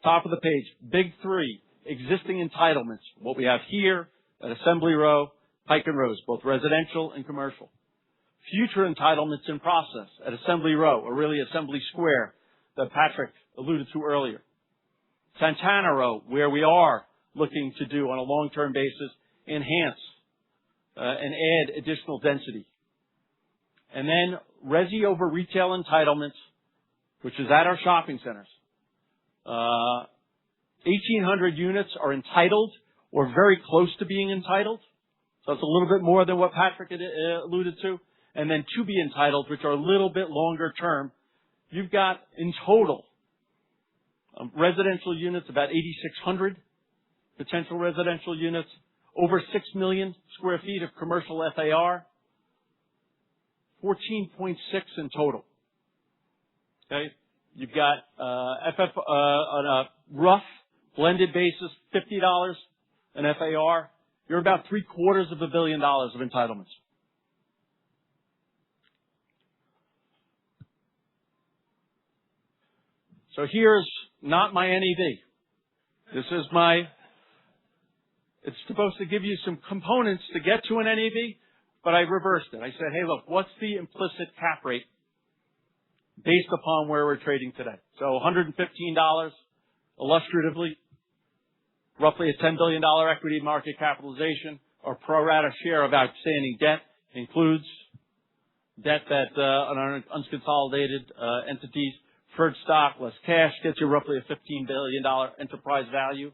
top of the page, big 3, existing entitlements, what we have here at Assembly Row, Pike and Rose, both residential and commercial. Future entitlements in process at Assembly Row, or really Assembly Square, that Patrick alluded to earlier. Santana Row, where we are looking to do on a long-term basis, enhance and add additional density. And then resi over retail entitlements, which is at our shopping centers. 1,800 units are entitled or very close to being entitled. So it's a little bit more than what Patrick had alluded to. And then to be entitled, which are a little bit longer term. You've got in total residential units, about 8,600 potential residential units, over 6 million square feet of commercial FAR, 14.6 in total. Okay, you've got on a rough blended basis, $50 an FAR. You're about $750 million of entitlements. So here's not my NAV. This is it's supposed to give you some components to get to an NAV, but I reversed it. I said, hey, look, what's the implicit cap rate based upon where we're trading today? So $115 illustratively, roughly a $10 billion equity market capitalization. Our pro rata share of outstanding debt includes debt that on our unconsolidated entities, preferred stock less cash gets you roughly a $15 billion enterprise value.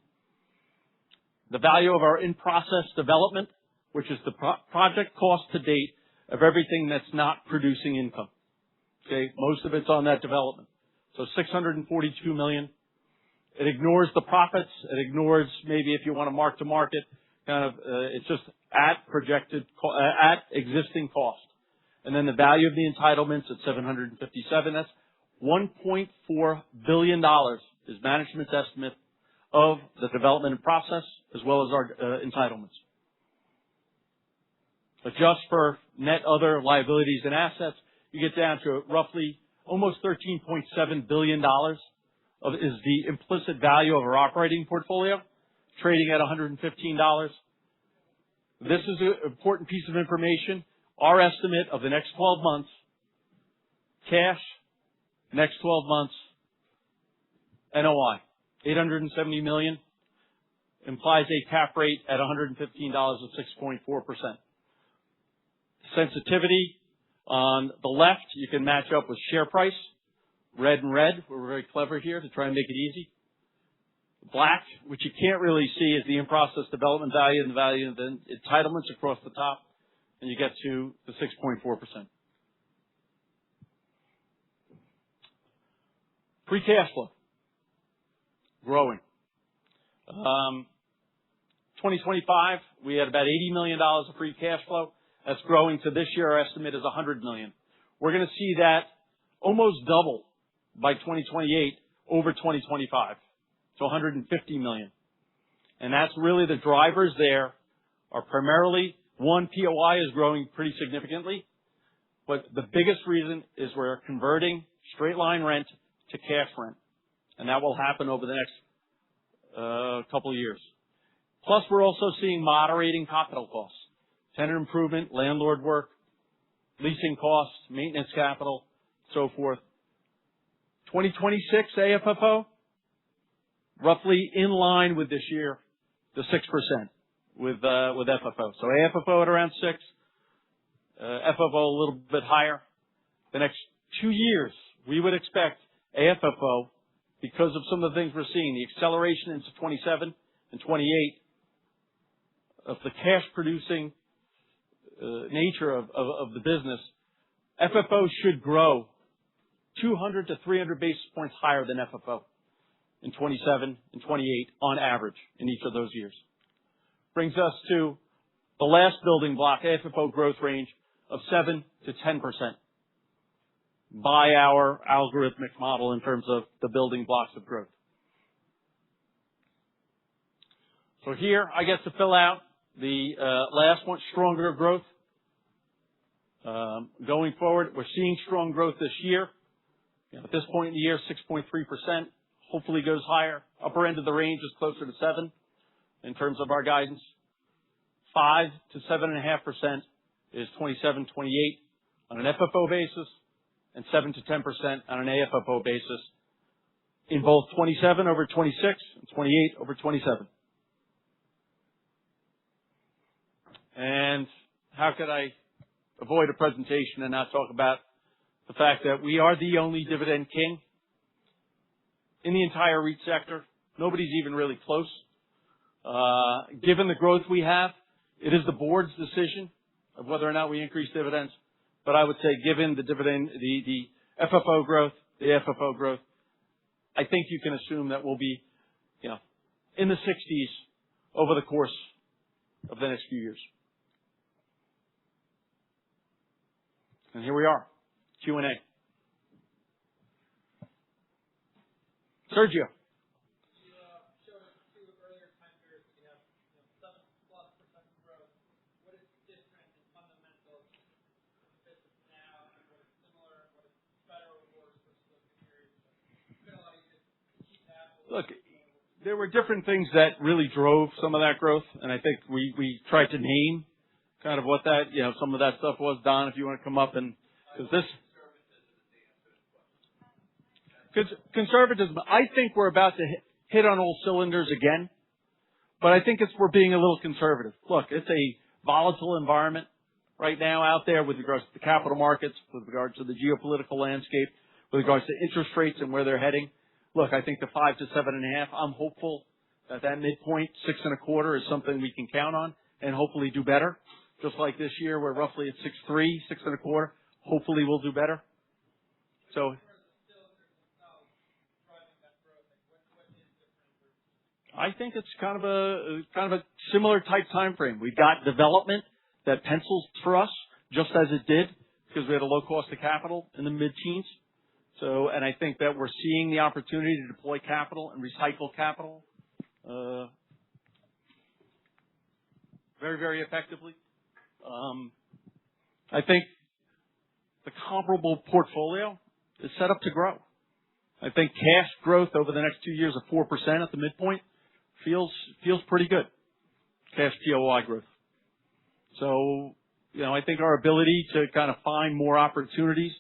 The value of our in-process development, which is the project cost to date of everything that's not producing income. Okay, most of it's on that development. So $642 million. It ignores the profits. It ignores maybe if you want to mark to market, it's just at existing cost. And then the value of the entitlements at 757. That's $1.4 billion is management's estimate of the development process as well as our entitlements. Adjust for net other liabilities and assets, you get down to roughly almost $13.7 billion is the implicit value of our operating portfolio, trading at $115. This is an important piece of information. Our estimate of the next 12 months, cash, next 12 months, NOI, $870 million, implies a cap rate at $115 of 6.4%. Sensitivity on the left, you can match up with share price, red and red. We're very clever here to try and make it easy. Black, which you can't really see, is the in-process development value and the value of the entitlements across the top, and you get to the 6.4%. Free cash flow, growing. 2025, we had about $80 million of free cash flow. That's growing to this year. Our estimate is $100 million. We're going to see that almost double by 2028 over 2025 to $150 million. And that's really the drivers there are primarily, one, POI is growing pretty significantly, but the biggest reason is we're converting straight line rent to cash rent. And that will happen over the next couple of years. Plus, we're also seeing moderating capital costs, tenant improvement, landlord work, leasing costs, maintenance capital, so forth. 2026 AFFO, roughly in line with this year, the 6% with FFO. So AFFO at around 6, FFO a little bit higher. The next 2 years, we would expect AFFO, because of some of the things we're seeing, the acceleration into 27 and 28 of the cash producing nature of the business, FFO should grow 200 to 300 basis points higher than FFO in 27 and 28 on average in each of those years. Brings us to the last building block, AFFO growth range of 7 to 10% by our algorithmic model in terms of the building blocks of growth. So here I get to fill out the last one, stronger growth. Going forward, we're seeing strong growth this year. At this point in the year, 6.3%. Hopefully goes higher. Upper end of the range is closer to 7 in terms of our guidance. 5 to 7.5% is 27, 28 on an FFO basis, and 7 to 10% on an AFFO basis in both 27 over 26 and 28 over 27. And how could I avoid a presentation and not talk about the fact that we are the only dividend king in the entire REIT sector. Nobody's even really close. Given the growth we have, it is the board's decision of whether or not we increase dividends. But I would say given the dividend, the FFO growth, the AFFO growth, I think you can assume that we'll be, in the 60s over the course of the next few years. And here we are, Q&A. Sergio. Look, there were different things that really drove some of that growth, and I think we tried to name kind of what that, some of that stuff was. Don, if you want to come up and, because this conservatism, I think we're about to hit on all cylinders again, but I think we're being a little conservative. Look, it's a volatile environment right now out there with regards to the capital markets, with regards to the geopolitical landscape, with regards to interest rates and where they're heading. Look, I think the 5 to 7.5, I'm hopeful that midpoint, 6.25, is something we can count on and hopefully do better. Just like this year, we're roughly at 6.3, 6.25. Hopefully we'll do better. So, I think it's kind of a similar type time frame. We've got development that pencils for us just as it did because we had a low cost of capital in the mid-teens. And I think that we're seeing the opportunity to deploy capital and recycle capital very, very effectively. I think the comparable portfolio is set up to grow. I think cash growth over the next 2 years of 4% at the midpoint feels pretty good. Cash POI growth. So, I think our ability to kind of find more opportunities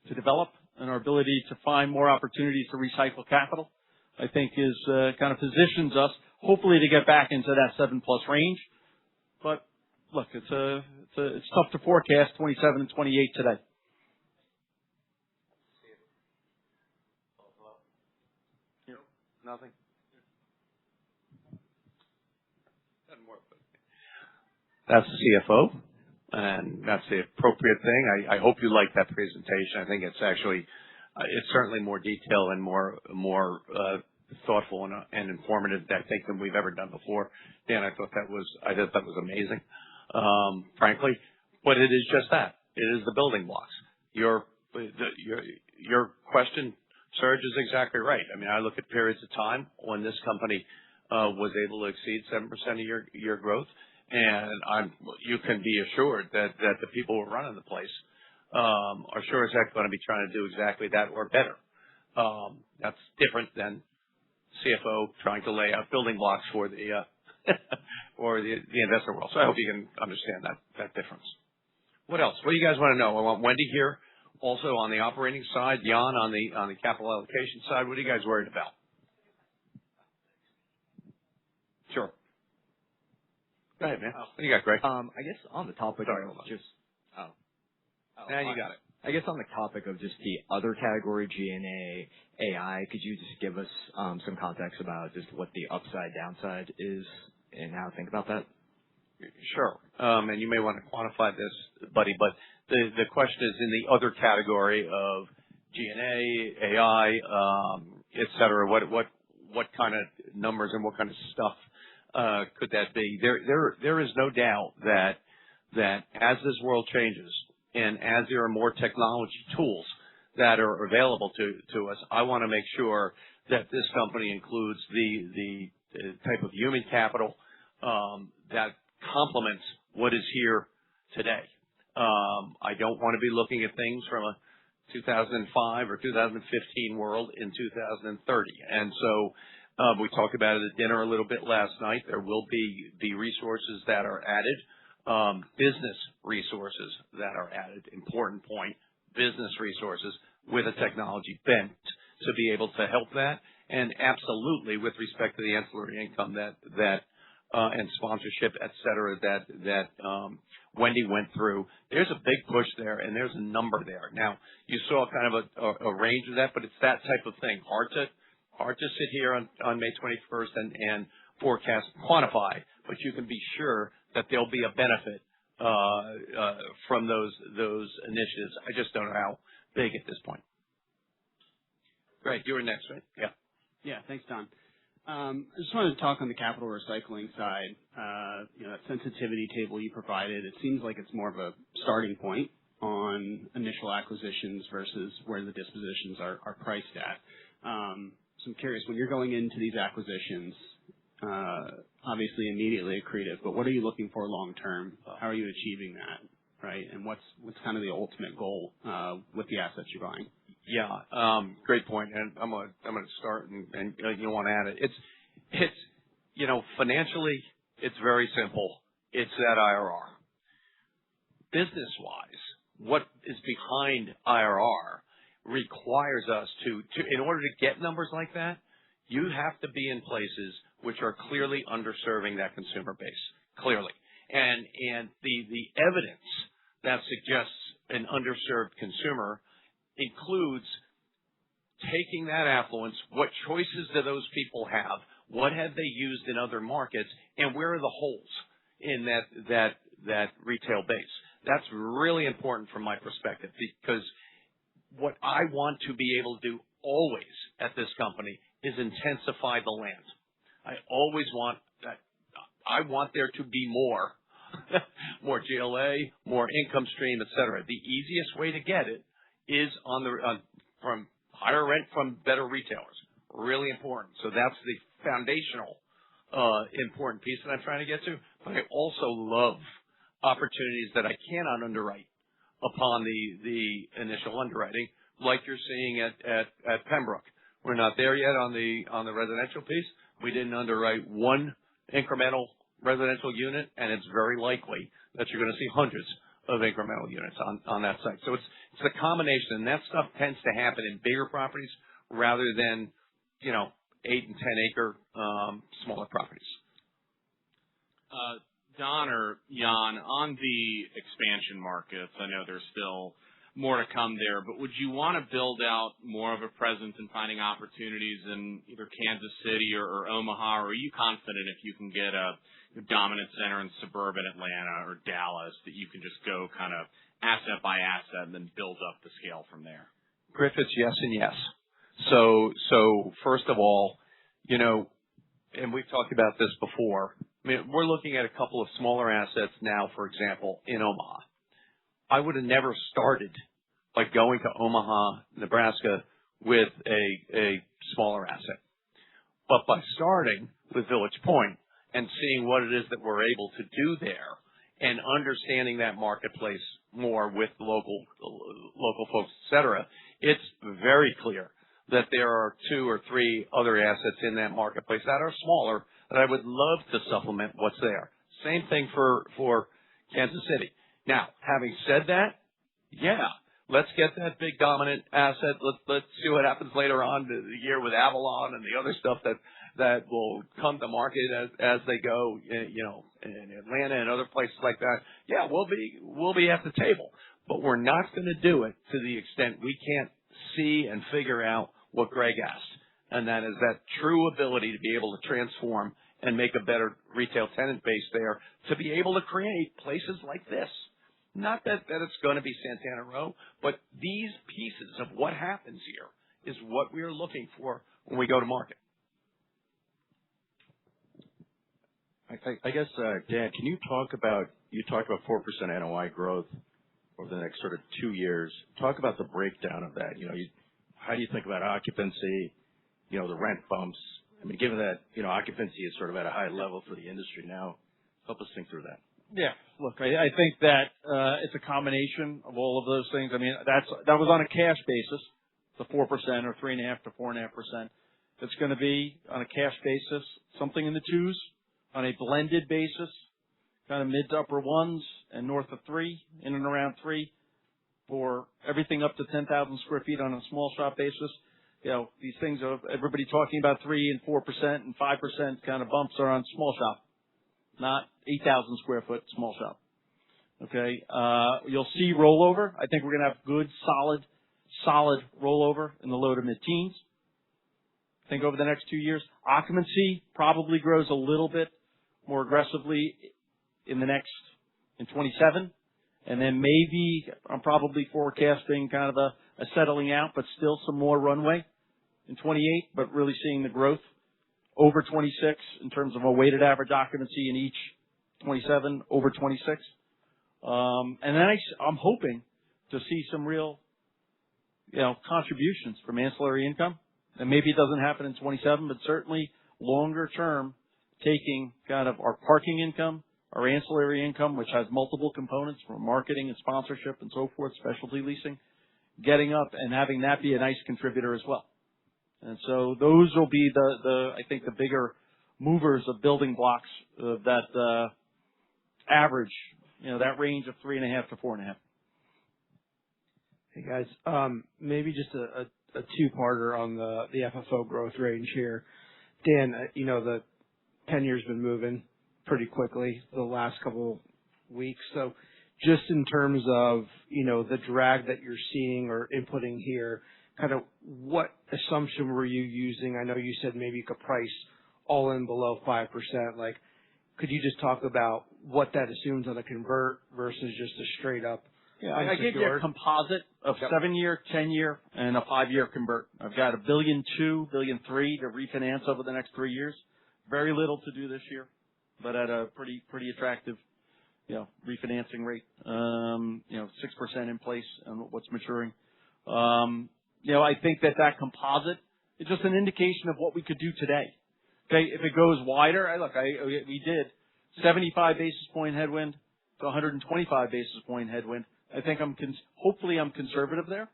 to develop and our ability to find more opportunities to recycle capital, I think is kind of positions us hopefully to get back into that 7+ range. But look, it's tough to forecast 27 and 28 today. Nothing. That's the CFO, and that's the appropriate thing. I hope you like that presentation. I think it's actually, it's certainly more detailed and more thoughtful and informative, I think, than we've ever done before. Dan, I thought that was amazing, frankly. But it is just that. It is the building blocks. Your question, Serge, is exactly right. I mean, I look at periods of time when this company was able to exceed 7% of your growth, and you can be assured that the people who are running the place are sure as heck going to be trying to do exactly that or better. That's different than CFO trying to lay out building blocks for the or the investor world. So I hope you can understand that difference. What else? What do you guys want to know? I want Wendy here. Also on the operating side, Jan on the capital allocation side. What are you guys worried about? Sure. Go ahead, man. What do you got, Greg? I guess on the topic of just now you got it. I guess on the topic of just the other category, G&A, AI, could you just give us some context about just what the upside downside is and how to think about that? Sure. And you may want to quantify this, buddy, but the question is in the other category of G&A, AI, et cetera. What kind of numbers and what kind of stuff could that be? There is no doubt that as this world changes and as there are more technology tools that are available to us, I want to make sure that this company includes the type of human capital that complements what is here today. I don't want to be looking at things from a 2005 or 2015 world in 2030. And so we talked about it at dinner a little bit last night. There will be the resources that are added, business resources that are added. Important point, business resources with a technology bent to be able to help that. And absolutely with respect to the ancillary income that and sponsorship, et cetera, that Wendy went through. There's a big push there, and there's a number there. Now, you saw kind of a range of that, but it's that type of thing. Hard to sit here on May 21st and forecast, quantify, but you can be sure that there'll be a benefit from those initiatives. I just don't know how big at this point. Great. You were next, right? Yeah. Yeah. Thanks, Don. I just wanted to talk on the capital recycling side. That sensitivity table you provided, it seems like it's more of a starting point on initial acquisitions versus where the dispositions are priced at. So I'm curious, when you're going into these acquisitions, obviously immediately accretive, but what are you looking for long term? How are you achieving that, right? And what's kind of the ultimate goal with the assets you're buying? Yeah, great point. And I'm gonna start and you want to add it. It's financially, it's very simple. It's that IRR. Business wise, what is behind IRR requires us to in order to get numbers like that, you have to be in places which are clearly underserving that consumer base, clearly. And the evidence that suggests an underserved consumer includes taking that affluence, what choices do those people have, what have they used in other markets, and where are the holes in that retail base. That's really important from my perspective, because what I want to be able to do always at this company is intensify the land. I always want that. I want there to be more, more GLA, more income stream, et cetera. The easiest way to get it is from higher rent from better retailers. Really important. So that's the foundational important piece that I'm trying to get to. But I also love opportunities that I cannot underwrite upon the initial underwriting, like you're seeing at Pembroke. We're not there yet on the residential piece. We didn't underwrite one incremental residential unit, and it's very likely that you're going to see hundreds of incremental units on that site. So it's a combination, and that stuff tends to happen in bigger properties rather than 8 and 10 acre smaller properties. Don or Jan, on the expansion markets, I know there's still more to come there, but would you want to build out more of a presence in finding opportunities in either Kansas City or Omaha, or are you confident if you can get a dominant center in suburban Atlanta or Dallas that you can just go kind of asset by asset and then build up the scale from there? Griffiths, yes and yes. So first of all, and we've talked about this before, we're looking at a couple of smaller assets now, for example, in Omaha. I would have never started by going to Omaha, Nebraska with a smaller asset. But by starting with Village Point and seeing what it is that we're able to do there and understanding that marketplace more with local folks, et cetera, it's very clear that there are 2 or 3 other assets in that marketplace that are smaller that I would love to supplement what's there. Same thing for Kansas City. Now, having said that, yeah, let's get that big dominant asset. Let's see what happens later on in the year with Avalon and the other stuff that will come to market as they go, in Atlanta and other places like that. Yeah, we'll be at the table, but we're not going to do it to the extent we can't see and figure out what Greg asked, and that is that true ability to be able to transform and make a better retail tenant base there to be able to create places like this. Not that it's going to be Santana Row, but these pieces of what happens here is what we are looking for when we go to market. I guess, Dan, can you talked about 4% NOI growth over the next sort of 2 years. Talk about the breakdown of that. How do you think about occupancy, the rent bumps? I mean, given that, occupancy is sort of at a high level for the industry now, help us think through that. Yeah. Look, I think that it's a combination of all of those things. I mean, that was on a cash basis, the 4% or 3.5% to 4.5%. It's going to be on a cash basis, something in the 2s, on a blended basis, kind of mid to upper 1s and north of 3, in and around 3, for everything up to 10,000 square feet on a small shop basis. These things of everybody talking about 3% and 4% and 5% kind of bumps are on small shop, not 8,000 square foot small shop. Okay. You'll see rollover. I think we're going to have good, solid rollover in the low to mid teens. I think over the next 2 years, occupancy probably grows a little bit more aggressively in 27. And then maybe I'm probably forecasting kind of a settling out, but still some more runway in 28, but really seeing the growth over 26 in terms of a weighted average occupancy in each 27 over 26. And then I'm hoping to see some real, contributions from ancillary income. And maybe it doesn't happen in 27, but certainly longer term, taking kind of our parking income, our ancillary income, which has multiple components from marketing and sponsorship and so forth, specialty leasing, getting up and having that be a nice contributor as well. And so those will be I think the bigger movers of building blocks of that average, that range of 3.5 to 4.5. Hey guys, maybe just a two-parter on the FFO growth range here. Dan, the 10-year's been moving pretty quickly the last couple weeks. So just in terms of, the drag that you're seeing or inputting here, kind of what assumption were you using? I know you said maybe you could price all in below 5%. Like, could you just talk about what that assumes on a convert versus just a straight up? Yeah, I gave you a composite of 7-year, 10-year, and a 5-year convert. I've got $1.2 billion, $1.3 billion to refinance over the next 3 years. very little to do this year, but at a pretty attractive, refinancing rate. 6% in place on what's maturing. I think that composite is just an indication of what we could do today. Okay, if it goes wider, we did 75 basis point headwind to 125 basis point headwind. I think hopefully I'm conservative there,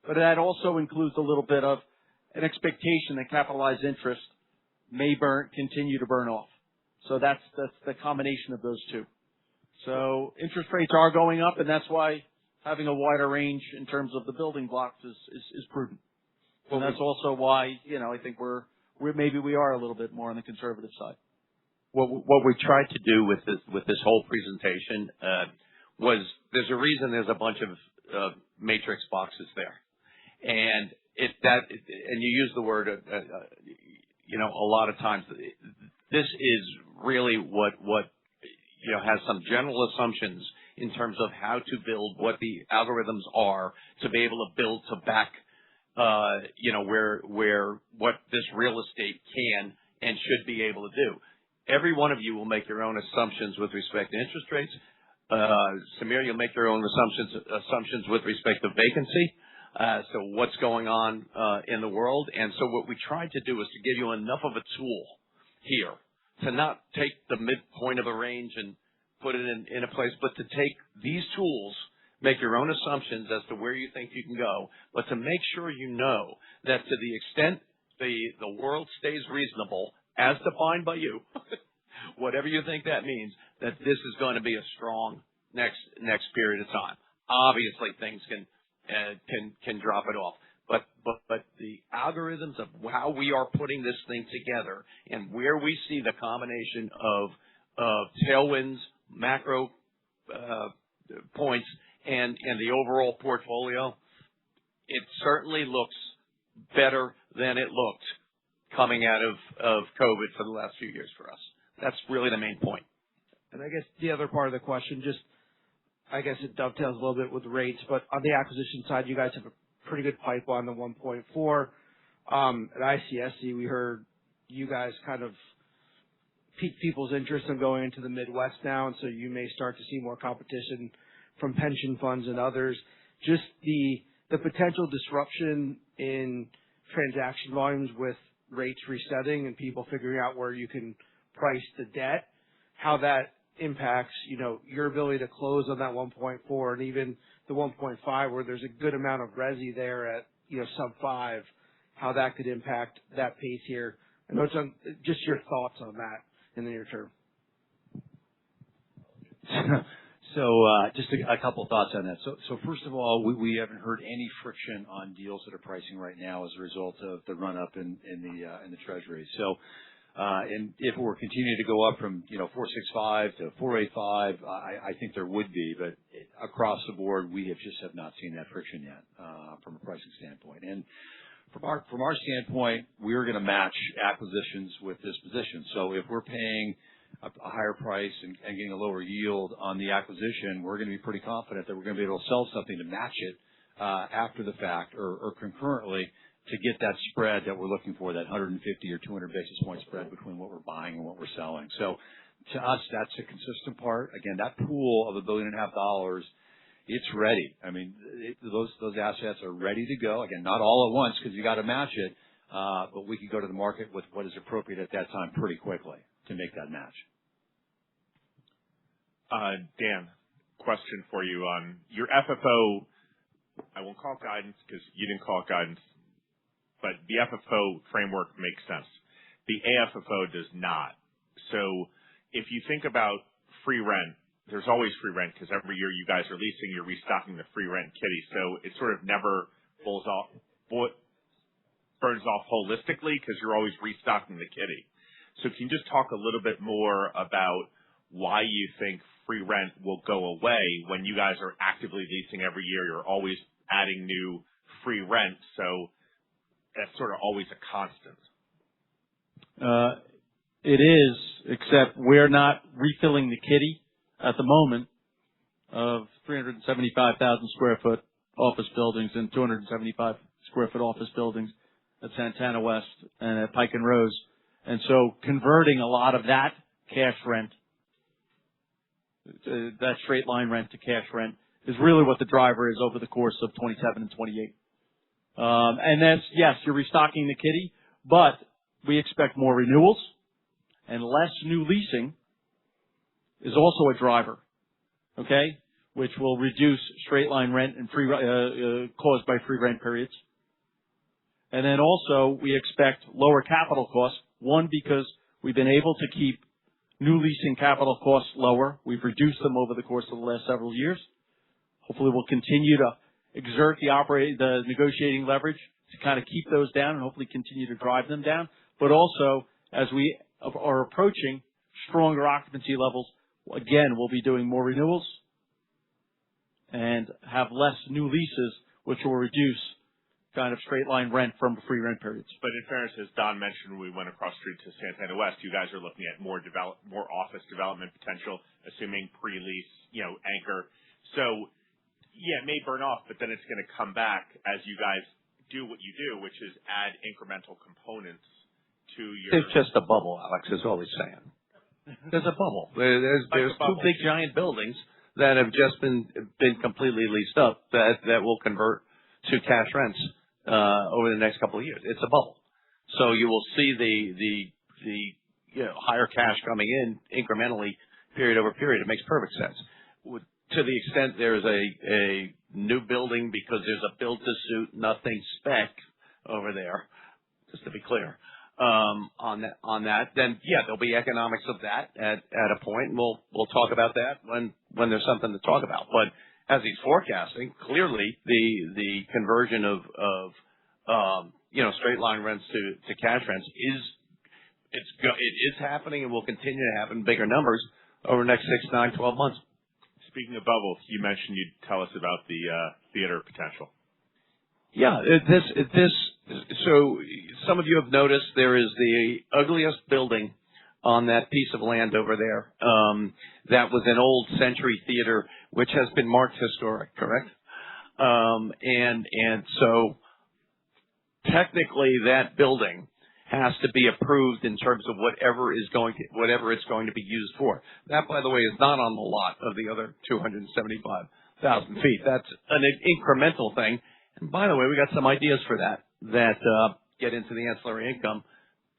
but that also includes a little bit of an expectation that capitalized interest may continue to burn off. So that's the combination of those two. So interest rates are going up, and that's why having a wider range in terms of the building blocks is prudent. And that's also why, I think maybe we are a little bit more on the conservative side. What we tried to do with this whole presentation was there's a reason there's a bunch of matrix boxes there, and you use the word a lot of times. This is really what has some general assumptions in terms of how to build, what the algorithms are to be able to build to back where what this real estate can and should be able to do. Every one of you will make your own assumptions with respect to interest rates. Samir, you'll make your own assumptions with respect to vacancy. So what's going on in the world. And so what we tried to do is to give you enough of a tool here to not take the midpoint of a range and put it in a place, but to take these tools, make your own assumptions as to where you think you can go, but to make sure you know that to the extent the world stays reasonable, as defined by you, whatever you think that means, that this is going to be a strong next period of time. Obviously, things can drop it off, but the algorithms of how we are putting this thing together and where we see the combination of tailwinds, macro points, and the overall portfolio, it certainly looks better than it looked coming out of COVID for the last few years for us. That's really the main point. And I guess the other part of the question, I guess it dovetails a little bit with rates, but on the acquisition side, you guys have a pretty good pipeline, the 1.4. At ICSC, we heard you guys kind of pique people's interest in going into the Midwest now, and so you may start to see more competition from pension funds and others. Just the potential disruption in transaction volumes with rates resetting and people figuring out where you can price the debt, how that impacts, your ability to close on that 1.4 and even the 1.5 where there's a good amount of resi there at, sub 5, how that could impact that pace here. I know just your thoughts on that in the near term. Just a couple of thoughts on that. So first of all, we haven't heard any friction on deals that are pricing right now as a result of the run up in the Treasury. So, and if it were continuing to go up from 4.65 to 4.85, I think there would be, but across the board, we have not seen that friction yet from a pricing standpoint. And from our standpoint, we're going to match acquisitions with dispositions. So if we're paying a higher price and getting a lower yield on the acquisition, we're going to be pretty confident that we're going to be able to sell something to match it after the fact or concurrently to get that spread that we're looking for, that 150 or 200 basis point spread between what we're buying and what we're selling. So to us, that's a consistent part. Again, that pool of $1.5 billion, it's ready. I mean, those assets are ready to go. Again, not all at once because you got to match it, but we can go to the market with what is appropriate at that time pretty quickly to make that match. Dan, question for you on your FFO. I won't call it guidance because you didn't call it guidance, but the FFO framework makes sense. The AFFO does not. So if you think about free rent, there's always free rent because every year you guys are leasing, you're restocking the free rent kitty. So it sort of never burns off holistically because you're always restocking the kitty. So can you just talk a little bit more about why you think free rent will go away when you guys are actively leasing every year? You're always adding new free rent. So that's sort of always a constant. It is, except we're not refilling the kitty at the moment of 375,000 square foot office buildings and 275 square foot office buildings at Santana West and at Pike and Rose. And so converting a lot of that cash rent, that straight line rent to cash rent, is really what the driver is over the course of 27 and 28. And that's, yes, you're restocking the kitty, but we expect more renewals and less new leasing is also a driver, okay, which will reduce straight line rent and caused by free rent periods. And then also we expect lower capital costs, one, because we've been able to keep new leasing capital costs lower. We've reduced them over the course of the last several years. Hopefully we'll continue to exert the negotiating leverage to kind of keep those down and hopefully continue to drive them down. But also, as we are approaching stronger occupancy levels, again, we'll be doing more renewals and have less new leases, which will reduce kind of straight line rent from free rent periods. But in fairness, as Don mentioned, when we went across the street to Santana West, you guys are looking at more office development potential, assuming pre-lease, anchor. So, yeah, it may burn off, but then it's going to come back as you guys do what you do, which is add incremental components to your... It's just a bubble, Alex, is all he's saying. There's a bubble. There's two big giant buildings that have just been completely leased up that will convert to cash rents over the next couple of years. It's a bubble. So you will see the higher cash coming in incrementally period over period. It makes perfect sense. To the extent there's a new building because there's a build to suit, nothing spec over there, just to be clear, on that, then yeah, there'll be economics of that at a point, and we'll talk about that when there's something to talk about. But as he's forecasting, clearly the conversion of straight line rents to cash rents it is happening and will continue to happen in bigger numbers over the next 6, 9, 12 months. Speaking of bubbles, you mentioned you'd tell us about the theater potential. Yeah, so some of you have noticed there is the ugliest building on that piece of land over there. That was an old Century Theater, which has been marked historic, correct? And so technically that building has to be approved in terms of whatever it's going to be used for. That, by the way, is not on the lot of the other 275,000 feet. That's an incremental thing. And by the way, we got some ideas for that get into the ancillary income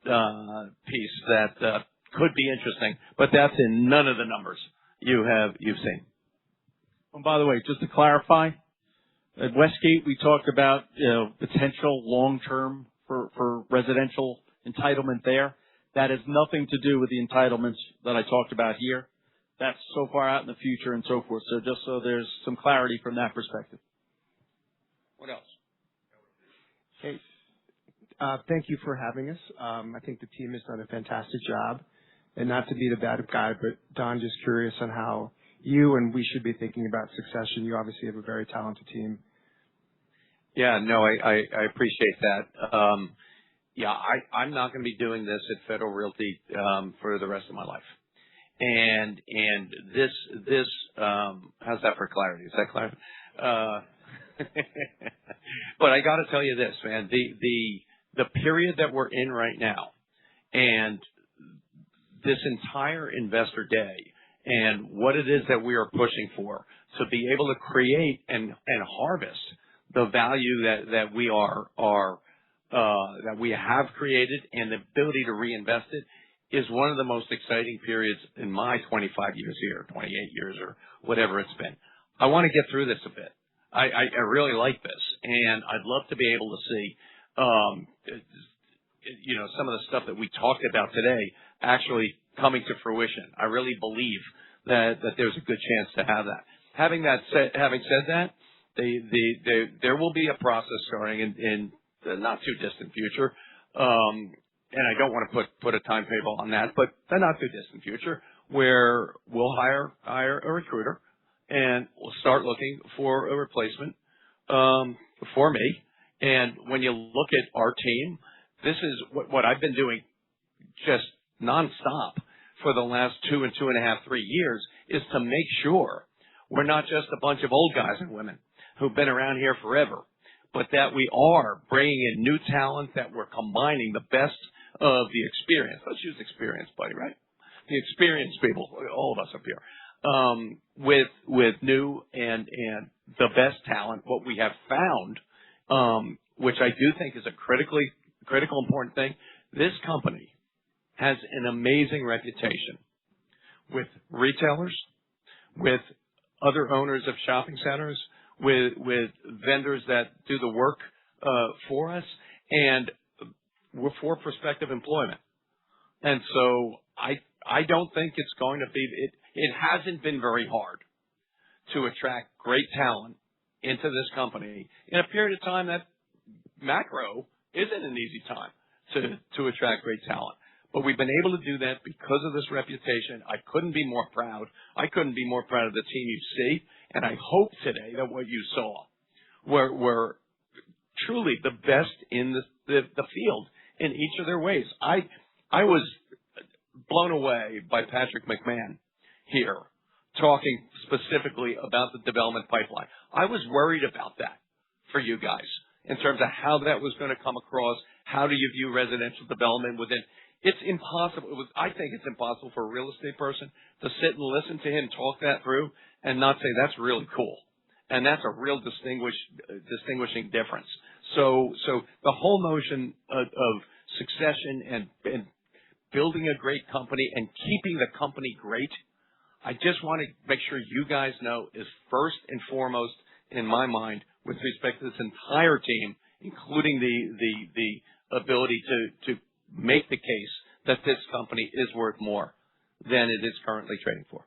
piece that could be interesting, but that's in none of the numbers you've seen. And by the way, just to clarify, at Westgate we talked about potential long term for residential entitlement there. That has nothing to do with the entitlements that I talked about here. That's so far out in the future and so forth. So just so there's some clarity from that perspective. What else? Hey, thank you for having us. I think the team has done a fantastic job. And not to be the bad guy, but Don, just curious on how you and we should be thinking about succession. You obviously have a very talented team. Yeah, no, I appreciate that. I'm not going to be doing this at Federal Realty for the rest of my life. And this how's that for clarity? Is that clarity? But I got to tell you this, man, the period that we're in right now, and this entire investor day, and what it is that we are pushing for, to be able to create and harvest the value that we that we have created, and the ability to reinvest it, is one of the most exciting periods in my 25 years here, 28 years or whatever it's been. I want to get through this a bit. I really like this, and I'd love to be able to see some of the stuff that we talked about today actually coming to fruition. I really believe that there's a good chance to have that. Having said that, there will be a process starting in the not too distant future, and I don't want to put a timetable on that, but the not too distant future, where we'll hire a recruiter and we'll start looking for a replacement for me. And when you look at our team, this is what I've been doing just nonstop for the last 2.5, 3 years, is to make sure we're not just a bunch of old guys and women who've been around here forever, but that we are bringing in new talent, that we're combining the best of the experience. Let's use experience, buddy, right? The experienced people, all of us up here, with new and the best talent. What we have found, which I do think is a critical important thing, this company has an amazing reputation with retailers, with other owners of shopping centers, with vendors that do the work for us, and we're for prospective employment. And so I don't think it's going to be, it hasn't been very hard to attract great talent into this company in a period of time that macro isn't an easy time to attract great talent. But we've been able to do that because of this reputation. I couldn't be more proud. I couldn't be more proud of the team you see. And I hope today that what you saw were truly the best in the field in each of their ways. I was blown away by Patrick McMahon here talking specifically about the development pipeline. I was worried about that for you guys in terms of how that was going to come across. How do you view residential development within? It's impossible. I think it's impossible for a real estate person to sit and listen to him talk that through and not say that's really cool. And that's a real distinguishing difference. So the whole notion of succession and building a great company and keeping the company great, I just want to make sure you guys know is first and foremost in my mind with respect to this entire team, including the ability to make the case that this company is worth more than it is currently trading for.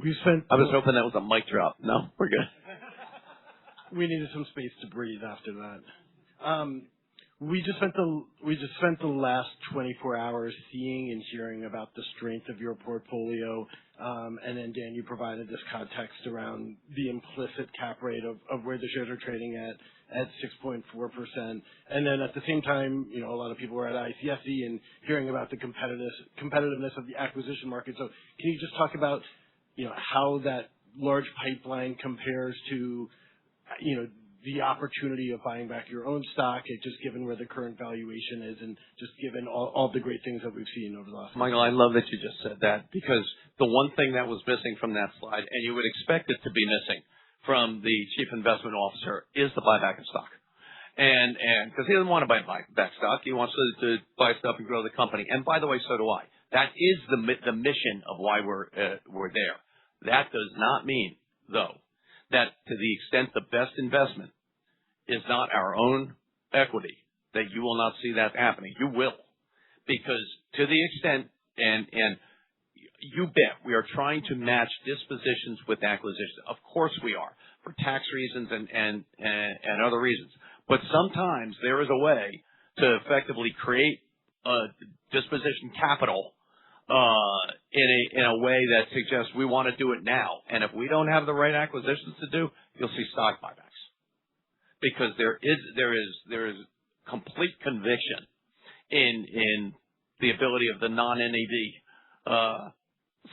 I was hoping that was a mic drop. No, we're good. We needed some space to breathe after that. We just spent the last 24 hours seeing and hearing about the strength of your portfolio. And then, Dan, you provided this context around the implicit cap rate of where the shares are trading at 6.4%. And then at the same time, a lot of people were at ICSC and hearing about the competitiveness of the acquisition market. So can you just talk about, how that large pipeline compares to, the opportunity of buying back your own stock, just given where the current valuation is and just given all the great things that we've seen over the last Michael, I love that you just said that, because the one thing that was missing from that slide, and you would expect it to be missing from the chief investment officer, is the buyback of stock. And because he doesn't want to buy back stock, he wants to buy stuff and grow the company. And by the way, so do I. That is the mission of why we're there. That does not mean, though, that to the extent the best investment is not our own equity, that you will not see that happening. You will. Because to the extent, and you bet, we are trying to match dispositions with acquisitions. Of course we are, for tax reasons and other reasons. But sometimes there is a way to effectively create disposition capital in a way that suggests we want to do it now. And if we don't have the right acquisitions to do, you'll see stock buybacks. Because there is complete conviction in the ability of the non-NAV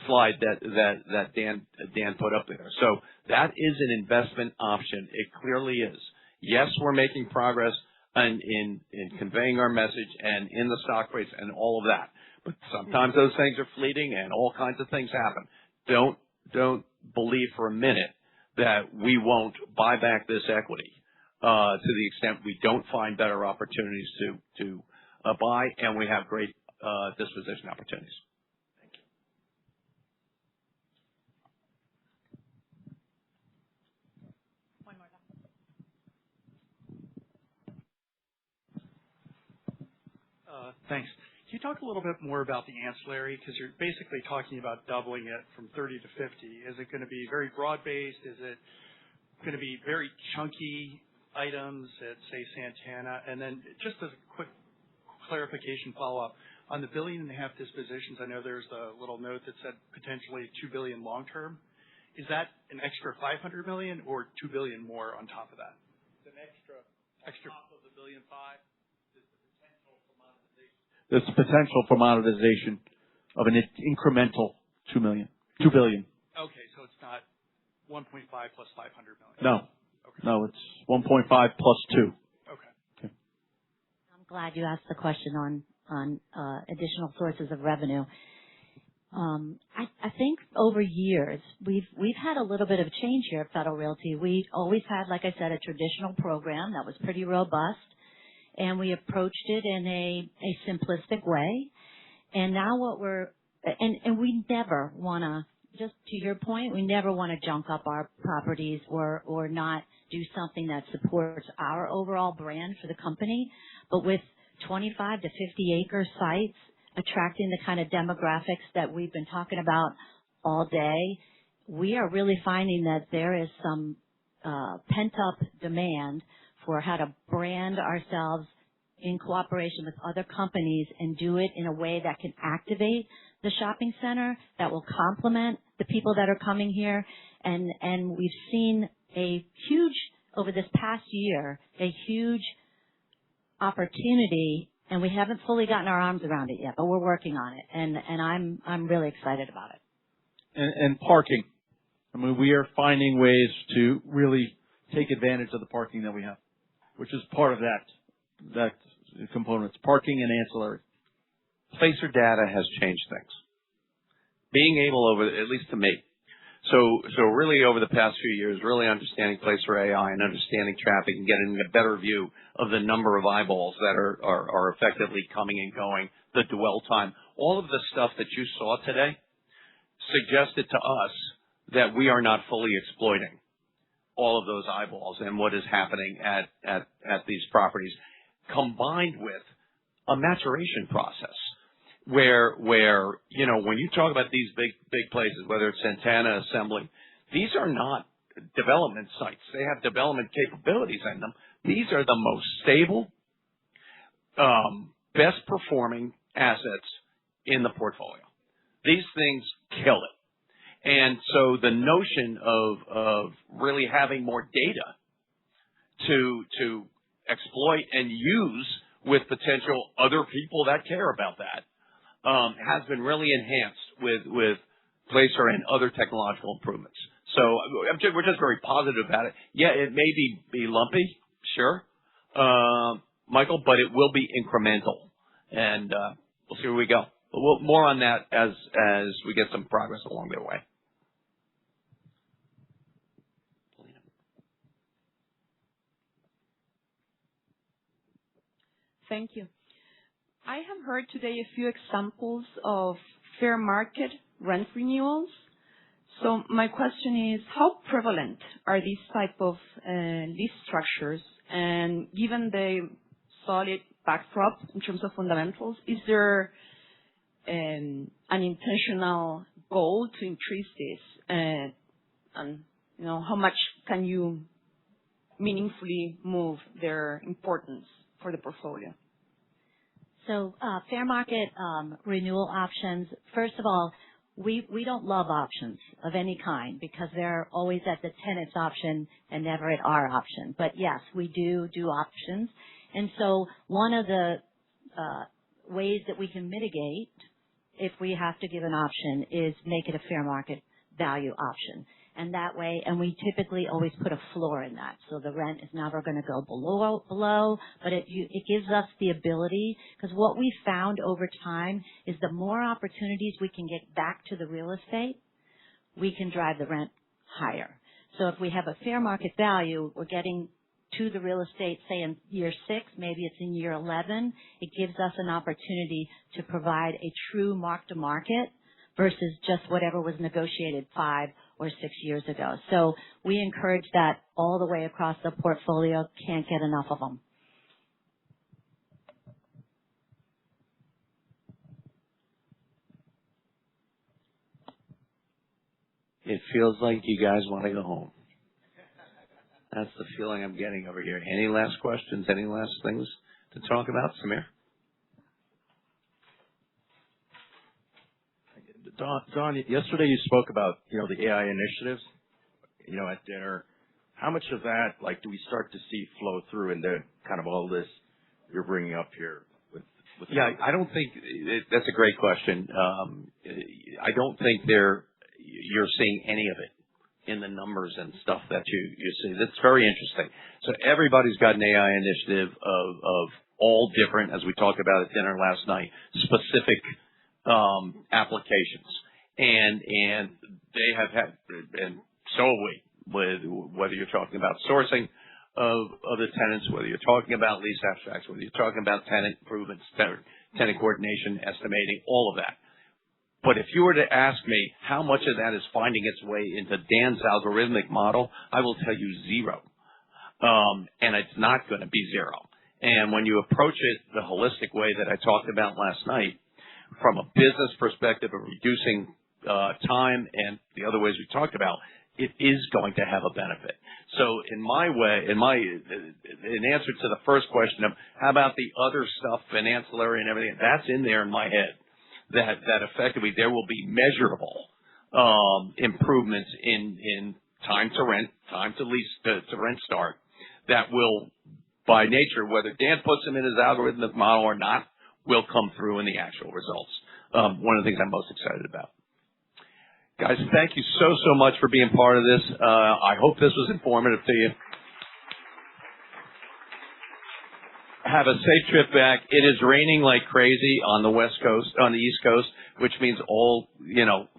slide that Dan put up there. So that is an investment option. It clearly is. Yes, we're making progress in conveying our message and in the stock price and all of that. But sometimes those things are fleeting and all kinds of things happen. Don't believe for a minute that we won't buy back this equity to the extent we don't find better opportunities to buy, and we have great disposition opportunities. Thank you. One more. Thanks. Can you talk a little bit more about the ancillary? Because you're basically talking about doubling it from 30 to 50. Is it going to be very broad-based? Is it going to be very chunky items at, say, Santana? And then just as a quick clarification follow-up, on the $1.5 billion dispositions, I know there's a little note that said potentially $2 billion long-term. Is that an extra $500 million or $2 billion more on top of that? It's an extra on top of the $1.5 billion. There's potential for monetization of an incremental $2 billion. Okay, so it's not 1.5 plus 500 million. No. Okay. No, it's 1.5 plus 2. I'm glad you asked the question on additional sources of revenue. I think over years we've had a little bit of change here at Federal Realty. We always had, like I said, a traditional program that was pretty robust, and we approached it in a simplistic way. And now and we never want to, just to your point, we never want to junk up our properties or not do something that supports our overall brand for the company. But with 25 to 50 acre sites attracting the kind of demographics that we've been talking about all day, we are really finding that there is some pent-up demand for how to brand ourselves in cooperation with other companies and do it in a way that can activate the shopping center, that will complement the people that are coming here. And we've seen over this past year, a huge opportunity, and we haven't fully gotten our arms around it yet, but we're working on it, and I'm really excited about it. And parking. I mean, we are finding ways to really take advantage of the parking that we have, which is part of that component. It's parking and ancillary. Placer data has changed things. Being able at least to me. So really over the past few years, really understanding Placer AI and understanding traffic and getting a better view of the number of eyeballs that are effectively coming and going, the dwell time, all of the stuff that you saw today suggested to us that we are not fully exploiting all of those eyeballs and what is happening at these properties, combined with a maturation process where when you talk about these big places, whether it's Santana, Assembly, these are not development sites. They have development capabilities in them. These are the most stable, best performing assets in the portfolio. These things kill it. And so the notion of really having more data to exploit and use with potential other people that care about that has been really enhanced with Placer and other technological improvements. So we're just very positive about it. Yeah, it may be lumpy, sure, Michael, but it will be incremental, and we'll see where we go. But more on that as we get some progress along the way. Thank you. I have heard today a few examples of fair market rent renewals. So my question is, how prevalent are these type of lease structures? And given the solid backdrop in terms of fundamentals, is there an intentional goal to increase this? And how much can you meaningfully move their importance for the portfolio? So fair market renewal options, first of all, we don't love options of any kind because they're always at the tenant's option and never at our option. But yes, we do options. And so one of the ways that we can mitigate if we have to give an option is make it a fair market value option. And that way, and we typically always put a floor in that. So the rent is never going to go below, but it gives us the ability, because what we found over time is the more opportunities we can get back to the real estate, we can drive the rent higher. So if we have a fair market value, we're getting to the real estate, say in year 6, maybe it's in year 11, it gives us an opportunity to provide a true mark to market versus just whatever was negotiated 5 or 6 years ago. So we encourage that all the way across the portfolio. Can't get enough of them. It feels like you guys want to go home. That's the feeling I'm getting over here. Any last questions? Any last things to talk about, Samir? Don, yesterday you spoke about, the AI initiatives, at dinner. How much of that, do we start to see flow through into kind of all this you're bringing up here with Yeah, I don't think that's a great question. I don't think you're seeing any of it in the numbers and stuff that you see. That's very interesting. So everybody's got an AI initiative of all different, as we talked about at dinner last night, specific applications. And they have had, and so have we, with whether you're talking about sourcing of the tenants, whether you're talking about lease abstracts, whether you're talking about tenant improvements, tenant coordination, estimating, all of that. But if you were to ask me how much of that is finding its way into Dan's algorithmic model, I will tell you zero. And it's not going to be zero. And when you approach it the holistic way that I talked about last night, from a business perspective of reducing time and the other ways we talked about, it is going to have a benefit. So in answer to the first question of how about the other stuff, ancillary and everything, that's in there in my head. That effectively there will be measurable improvements in time to rent, time to lease, to rent start, that will, by nature, whether Dan puts them in his algorithmic model or not, will come through in the actual results. One of the things I'm most excited about. Guys, thank you so much for being part of this. I hope this was informative to you. Have a safe trip back. It is raining like crazy on the West Coast, on the East Coast, which means all,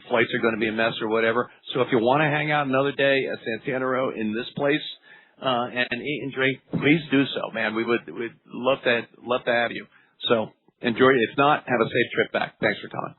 flights are going to be a mess or whatever. So if you want to hang out another day at Santana Row in this place, and eat and drink, please do so, man. We'd love to have you. So enjoy it. If not, have a safe trip back. Thanks for coming.